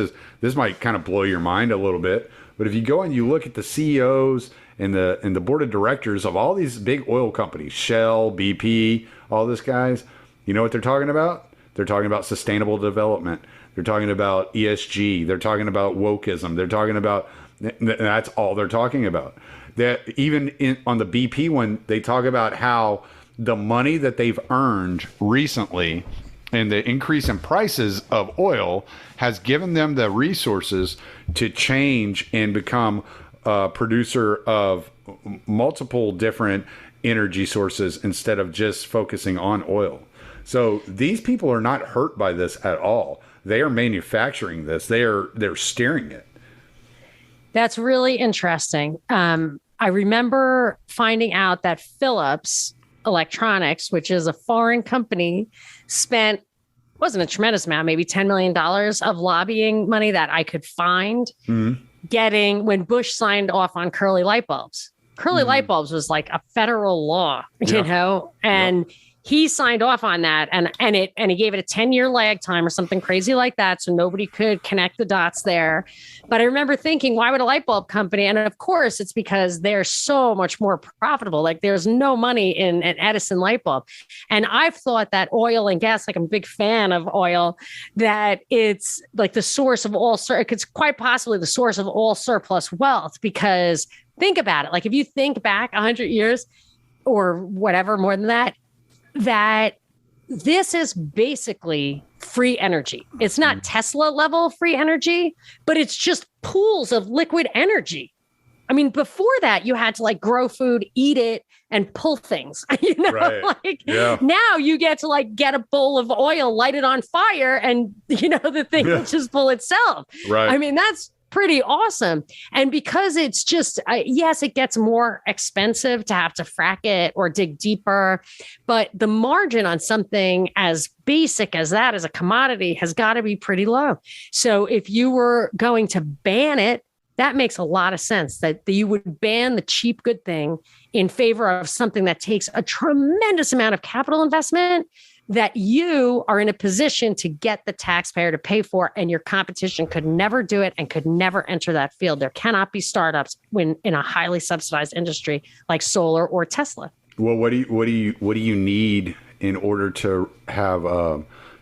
[SPEAKER 2] might kind of blow your mind a little bit, but if you go and you look at the CEOs and the board of directors of all these big oil companies, Shell, BP, all these guys, you know what they're talking about? They're talking about sustainable development. They're talking about ESG. They're talking about wokeism. They're talking about, that's all they're talking about. That even on the BP one, they talk about how the money that they've earned recently and the increase in prices of oil has given them the resources to change and become a producer of multiple different energy sources instead of just focusing on oil. So these people are not hurt by this at all. They are manufacturing this. They're steering it.
[SPEAKER 3] That's really interesting. I remember finding out that Philips Electronics, which is a foreign company, wasn't a tremendous amount, maybe $10 million of lobbying money that I could find getting when Bush signed off on curly light bulbs. Curly light bulbs was like a federal law, you know, and he signed off on that and he gave it a 10-year lag time or something crazy like that. So nobody could connect the dots there. But I remember thinking, why would a light bulb company? And of course, it's because they're so much more profitable. Like there's no money in an Edison light bulb. And I've thought that oil and gas, like I'm a big fan of oil, that it's like the source of all, it's quite possibly the source of all surplus wealth. Because think about it. Like if you think back 100 years or whatever, more than that this is basically free energy. It's not Tesla level free energy, but it's just pools of liquid energy. I mean, before that, you had to like grow food, eat it, and pull things. You know, now you get to like get a bowl of oil, light it on fire, and you know the thing will just pull itself. Right. I mean, that's pretty awesome. And because it's just, yes, it gets more expensive to have to frack it or dig deeper, but the margin on something as basic as that as a commodity has got to be pretty low. So if you were going to ban it, that makes a lot of sense that you would ban the cheap good thing in favor of something that takes a tremendous amount of capital investment that you are in a position to get the taxpayer to pay for, and your competition could never do it and could never enter that field. There cannot be startups when in a highly subsidized industry like solar or Tesla.
[SPEAKER 2] Well, what do you need in order to have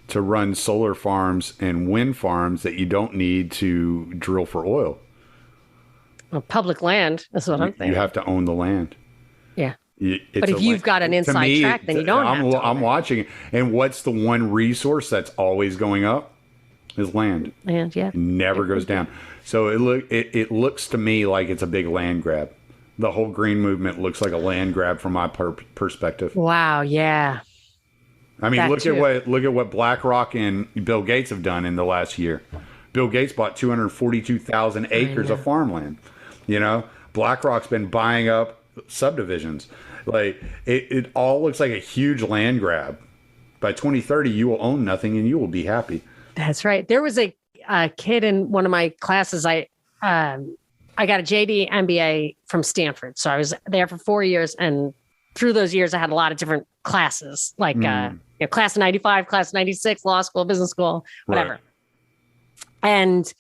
[SPEAKER 2] to run solar farms and wind farms that you don't need to drill for oil?
[SPEAKER 3] Well, public land. That's what I'm thinking.
[SPEAKER 2] You have to own the land.
[SPEAKER 3] Yeah. But if you've got an inside track, then you don't have to.
[SPEAKER 2] I'm watching. And what's the one resource that's always going up? Is land.
[SPEAKER 3] Land, yeah.
[SPEAKER 2] It never goes down. So it looks to me like it's a big land grab. The whole green movement looks like a land grab from my perspective.
[SPEAKER 3] Wow, yeah.
[SPEAKER 2] I mean, look at what BlackRock and Bill Gates have done in the last year. Bill Gates bought 242,000 acres of farmland. You know, BlackRock's been buying up subdivisions. Like it all looks like a huge land grab. By 2030, you will own nothing and you will be happy.
[SPEAKER 3] That's right. There was a kid in one of my classes. I got a JD MBA from Stanford. So I was there for 4 years. And through those years, I had a lot of different classes, like class of 95, class of 96, law school, business school, whatever. Right. And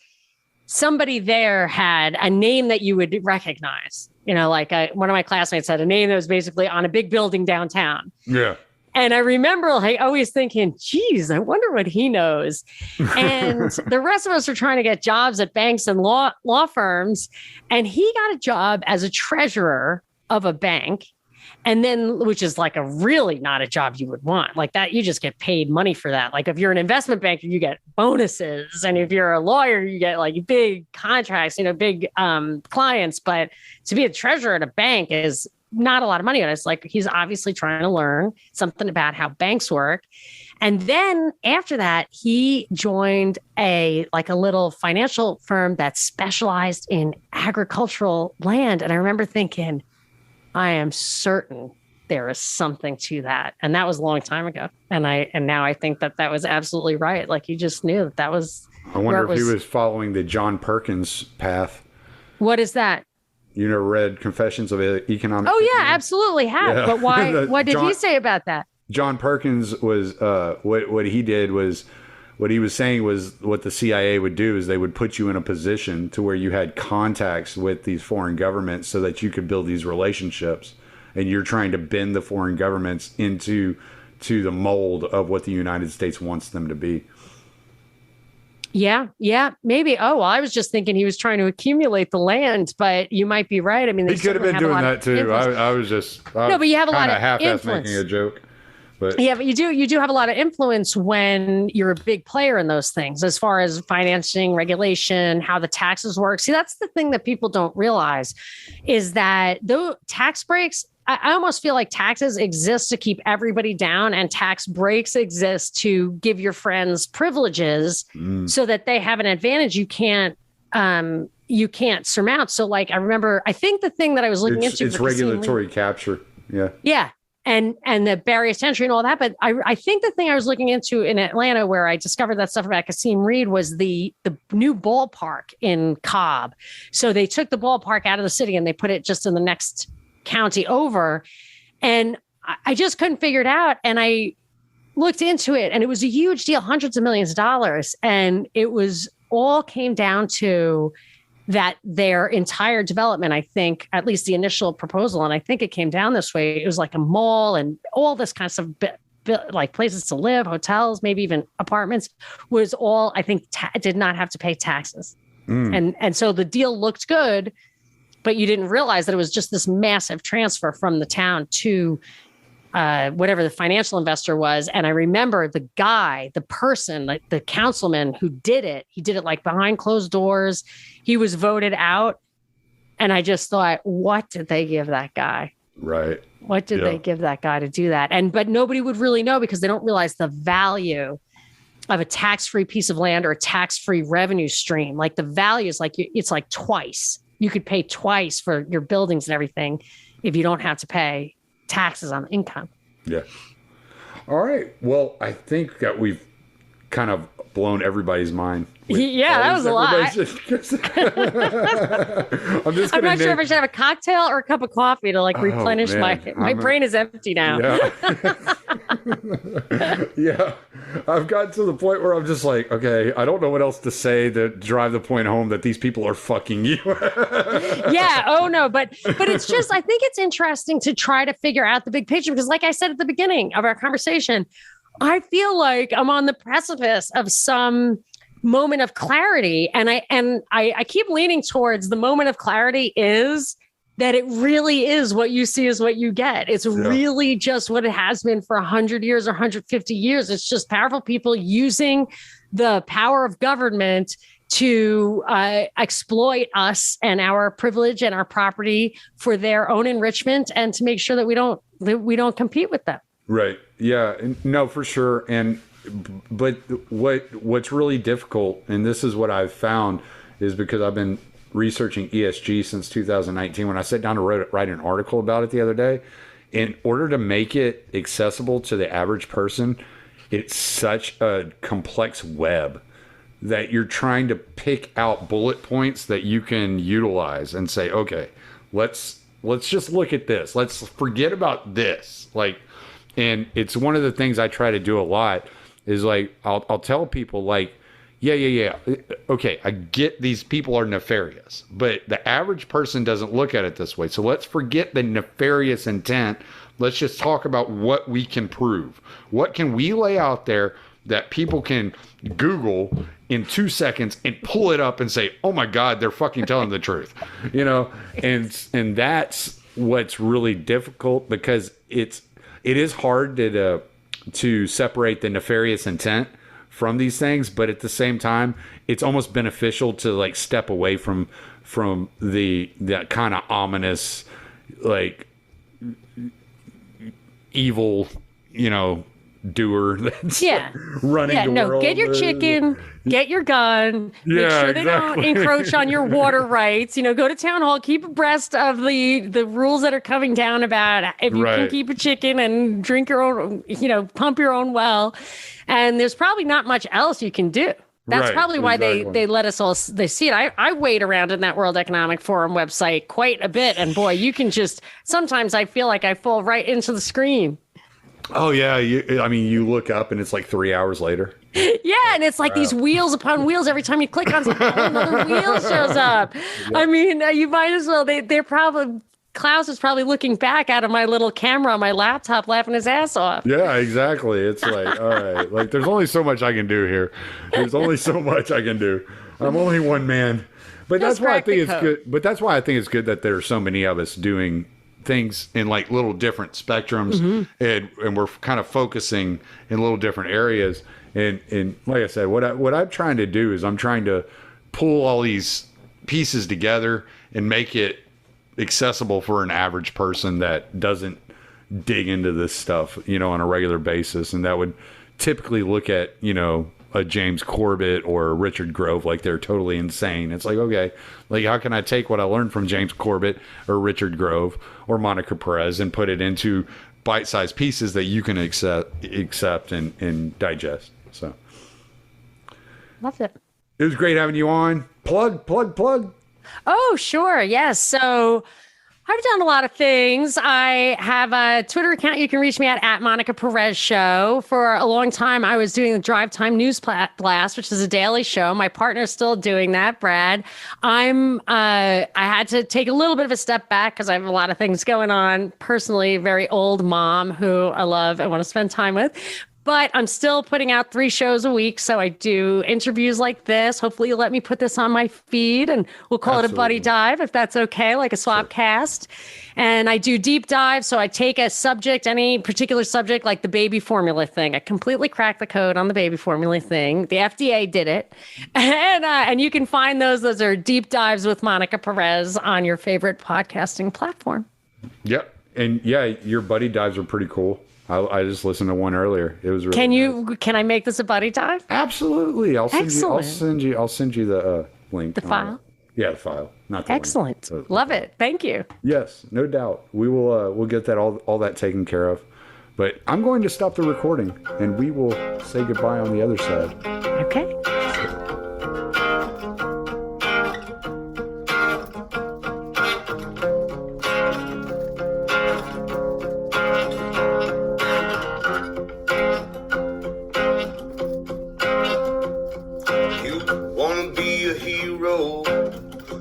[SPEAKER 3] somebody there had a name that you would recognize. Like one of my classmates had a name that was basically on a big building downtown.
[SPEAKER 2] Yeah.
[SPEAKER 3] And I remember always thinking, geez, I wonder what he knows. And the rest of us were trying to get jobs at banks and law firms. And he got a job as a treasurer of a bank. And then, which is like a really not a job you would want like that. You just get paid money for that. Like if you're an investment banker, you get bonuses. And if you're a lawyer, you get like big contracts, big clients. But to be a treasurer at a bank is not a lot of money. And it's like, he's obviously trying to learn something about how banks work. And then after that, he joined a little financial firm that specialized in agricultural land. And I remember thinking, I am certain there is something to that. And that was a long time ago. And now I think that was absolutely right. Like you just knew that was.
[SPEAKER 2] I wonder if he was following the John Perkins path.
[SPEAKER 3] What is that?
[SPEAKER 2] You never read Confessions of an Economic.
[SPEAKER 3] Oh yeah, absolutely have. Yeah. But why? What did he say about that?
[SPEAKER 2] John Perkins was what he did was. What he was saying was what the CIA would do is they would put you in a position to where you had contacts with these foreign governments so that you could build these relationships. And you're trying to bend the foreign governments into the mold of what the United States wants them to be.
[SPEAKER 3] Yeah, maybe. Oh, well, I was just thinking he was trying to accumulate the land, but you might be right. I mean,
[SPEAKER 2] he could have been doing that too. I was no, but you have a lot of half-ass making a joke. But
[SPEAKER 3] yeah, but you do have a lot of influence when you're a big player in those things, as far as financing, regulation, how the taxes work. See, that's the thing that people don't realize is that the tax breaks, I almost feel like taxes exist to keep everybody down and tax breaks exist to give your friends privileges so that they have an advantage you can't surmount. So like, I think the thing that I was looking into.
[SPEAKER 2] It's regulatory capture. Yeah.
[SPEAKER 3] Yeah. And the barriers to entry and all that. But I think the thing I was looking into in Atlanta where I discovered that stuff about Kasim Reed was the new ballpark in Cobb. So they took the ballpark out of the city and they put it just in the next county over. And I just couldn't figure it out. And I looked into it and it was a huge deal, hundreds of millions of dollars. And it was all came down to that their entire development, I think, at least the initial proposal, and I think it came down this way, it was like a mall and all this kind of stuff, like places to live, hotels, maybe even apartments, was all, I think, did not have to pay taxes. And so the deal looked good, but you didn't realize that it was just this massive transfer from the town to whatever the financial investor was. And I remember the person, like the councilman who did it, he did it like behind closed doors. He was voted out. And I just thought, what did they give that guy?
[SPEAKER 2] Right.
[SPEAKER 3] What did they give that guy to do that? But nobody would really know because they don't realize the value of a tax-free piece of land or a tax-free revenue stream. Like the value is like, it's like twice. You could pay twice for your buildings and everything if you don't have to pay taxes on income.
[SPEAKER 2] Yeah. All right. Well, I think that we've kind of blown everybody's mind.
[SPEAKER 3] Yeah, that was a lot. I'm not sure if I should have a cocktail or a cup of coffee to like replenish my brain is empty now.
[SPEAKER 2] Yeah. Yeah. I've gotten to the point where I'm just like, okay, I don't know what else to say to drive the point home that these people are fucking you.
[SPEAKER 3] Yeah. Oh no. But it's just, I think it's interesting to try to figure out the big picture because like I said at the beginning of our conversation, I feel like I'm on the precipice of some moment of clarity. And I keep leaning towards the moment of clarity is that it really is what you see is what you get. It's really just what it has been for 100 years or 150 years. It's just powerful people using the power of government to exploit us and our privilege and our property for their own enrichment and to make sure that we don't compete with them.
[SPEAKER 2] Right. Yeah. No, for sure. But what's really difficult, and this is what I've found, is because I've been researching ESG since 2019. When I sat down to write an article about it the other day, in order to make it accessible to the average person, it's such a complex web that you're trying to pick out bullet points that you can utilize and say, okay, let's just look at this. Let's forget about this. And it's one of the things I try to do a lot is like, I'll tell people like, Yeah. Okay, I get these people are nefarious, but the average person doesn't look at it this way. So let's forget the nefarious intent. Let's just talk about what we can prove. What can we lay out there that people can Google in 2 seconds and pull it up and say, oh my God, they're fucking telling the truth, and that's what's really difficult, because it is hard to separate the nefarious intent from these things, but at the same time, it's almost beneficial to like step away from that kind of ominous, like evil, doer that's running the world.
[SPEAKER 3] Get your chicken, get your gun, make sure they don't encroach on your water rights. Go to town hall, keep abreast of the rules that are coming down about if you can keep a chicken and drink your own, pump your own well. And there's probably not much else you can do. That's probably why they let us all they see it. I wait around in that World Economic Forum website quite a bit. And boy, you can sometimes I feel like I fall right into the screen.
[SPEAKER 2] Oh, yeah. You look up and it's like 3 hours later.
[SPEAKER 3] Yeah, and it's like these wheels upon wheels. Every time you click on something, another wheel shows up. Yep. You might as well. They're probably... Klaus is probably looking back out of my little camera on my laptop, laughing his ass off.
[SPEAKER 2] Yeah, exactly. It's like, all right, like there's only so much I can do here. There's only so much I can do. I'm only one man. But that's why I think it's good. But that's why I think it's good that there are so many of us doing things in like little different spectrums, and we're kind of focusing in little different areas. And like I said, what I'm trying to do is I'm trying to pull all these pieces together and make it accessible for an average person that doesn't dig into this stuff, on a regular basis. And that would typically look at, a James Corbett or a Richard Grove like they're totally insane. It's like, okay, like how can I take what I learned from James Corbett or Richard Grove or Monica Perez and put it into bite-sized pieces that you can accept and digest. So
[SPEAKER 3] loved it.
[SPEAKER 2] It was great having you on. Plug.
[SPEAKER 3] Oh, sure. Yes. So I've done a lot of things. I have a Twitter account. You can reach me at Monica Perez Show. For a long time, I was doing the Drive Time News Blast, which is a daily show. My partner's still doing that, Brad. I had to take a little bit of a step back because I have a lot of things going on. Personally, very old mom who I love and want to spend time with. But I'm still putting out 3 shows a week. So I do interviews like this. Hopefully you'll let me put this on my feed and we'll call it a buddy dive if that's okay, like a swapcast. And I do deep dive. So I take a subject, any particular subject, like the baby formula thing. I completely cracked the code on the baby formula thing. The FDA did it. And you can find those. Those are deep dives with Monica Perez on your favorite podcasting platform. Yep.
[SPEAKER 2] And yeah, your buddy dives are pretty cool. I just listened to one earlier. It was really nice.
[SPEAKER 3] Can I make this a buddy dive?
[SPEAKER 2] Absolutely. I'll send you the link.
[SPEAKER 3] The file?
[SPEAKER 2] Yeah, the file. Not the
[SPEAKER 3] Excellent.
[SPEAKER 2] link.
[SPEAKER 3] Love it. Thank you.
[SPEAKER 2] Yes, no doubt. We will we'll get that all that taken care of. But I'm going to stop the recording and we will say goodbye on the other side.
[SPEAKER 3] Okay.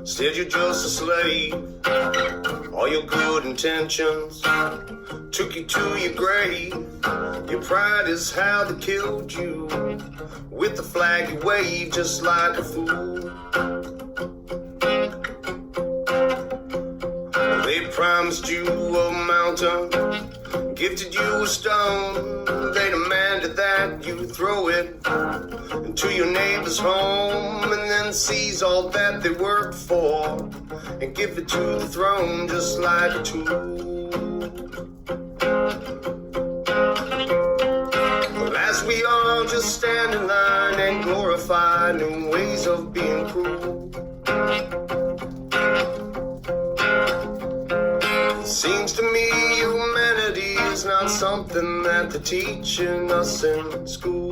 [SPEAKER 1] Said you're just a slave. All your good intentions took you to your grave. Your pride is how they killed you. With the flag you waved just like a fool. They promised you a mountain, gifted you a stone. They demanded that you throw it into your neighbor's home and then seize all that they worked for and give it to the throne just like a tool. Well, as we all just stand in line and glorify new ways of being cruel, it seems to me humanity is not something that they're teaching us in school.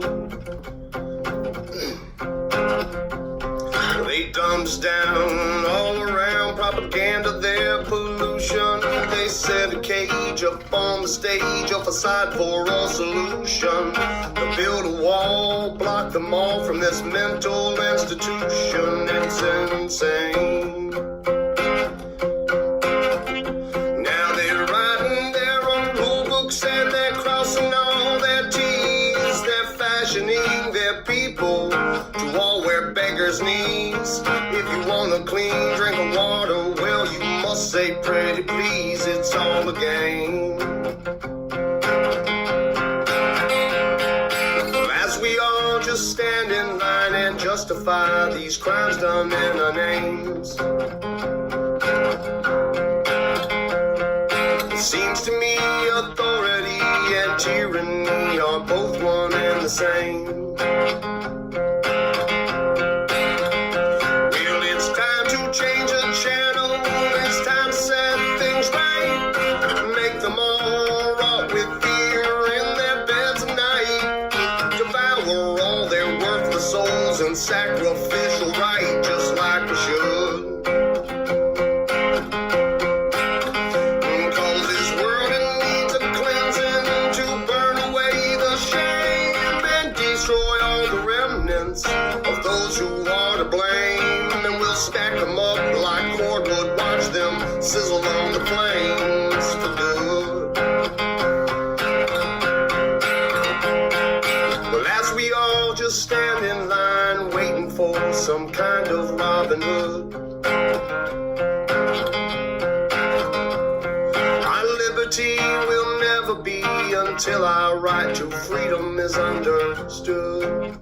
[SPEAKER 1] They dumbs down all around propaganda, their pollution revolution. They set a cage up on the stage, a facade for all solution. They build a wall, block them all from this mental institution. It's insane. Now they're writing their own rule books and they're crossing all their T's. They're fashioning their people to all wear beggars' knees. If you want a clean drink of water, well, you must say pretty please. It's all a game. As we all just stand in line and justify these crimes done in our names. It seems to me authority and tyranny are both one and the same. Well, it's time to change the channel. It's time to set things right. Make them all rot with fear in their beds at night. Devour all their worthless souls and sacrificial right, just like we should. Of those who are to blame, and we'll stack them up like cordwood, watch them sizzle on the flames for good. Well, as we all just stand in line waiting for some kind of Robin Hood, our liberty will never be until our right to freedom is understood.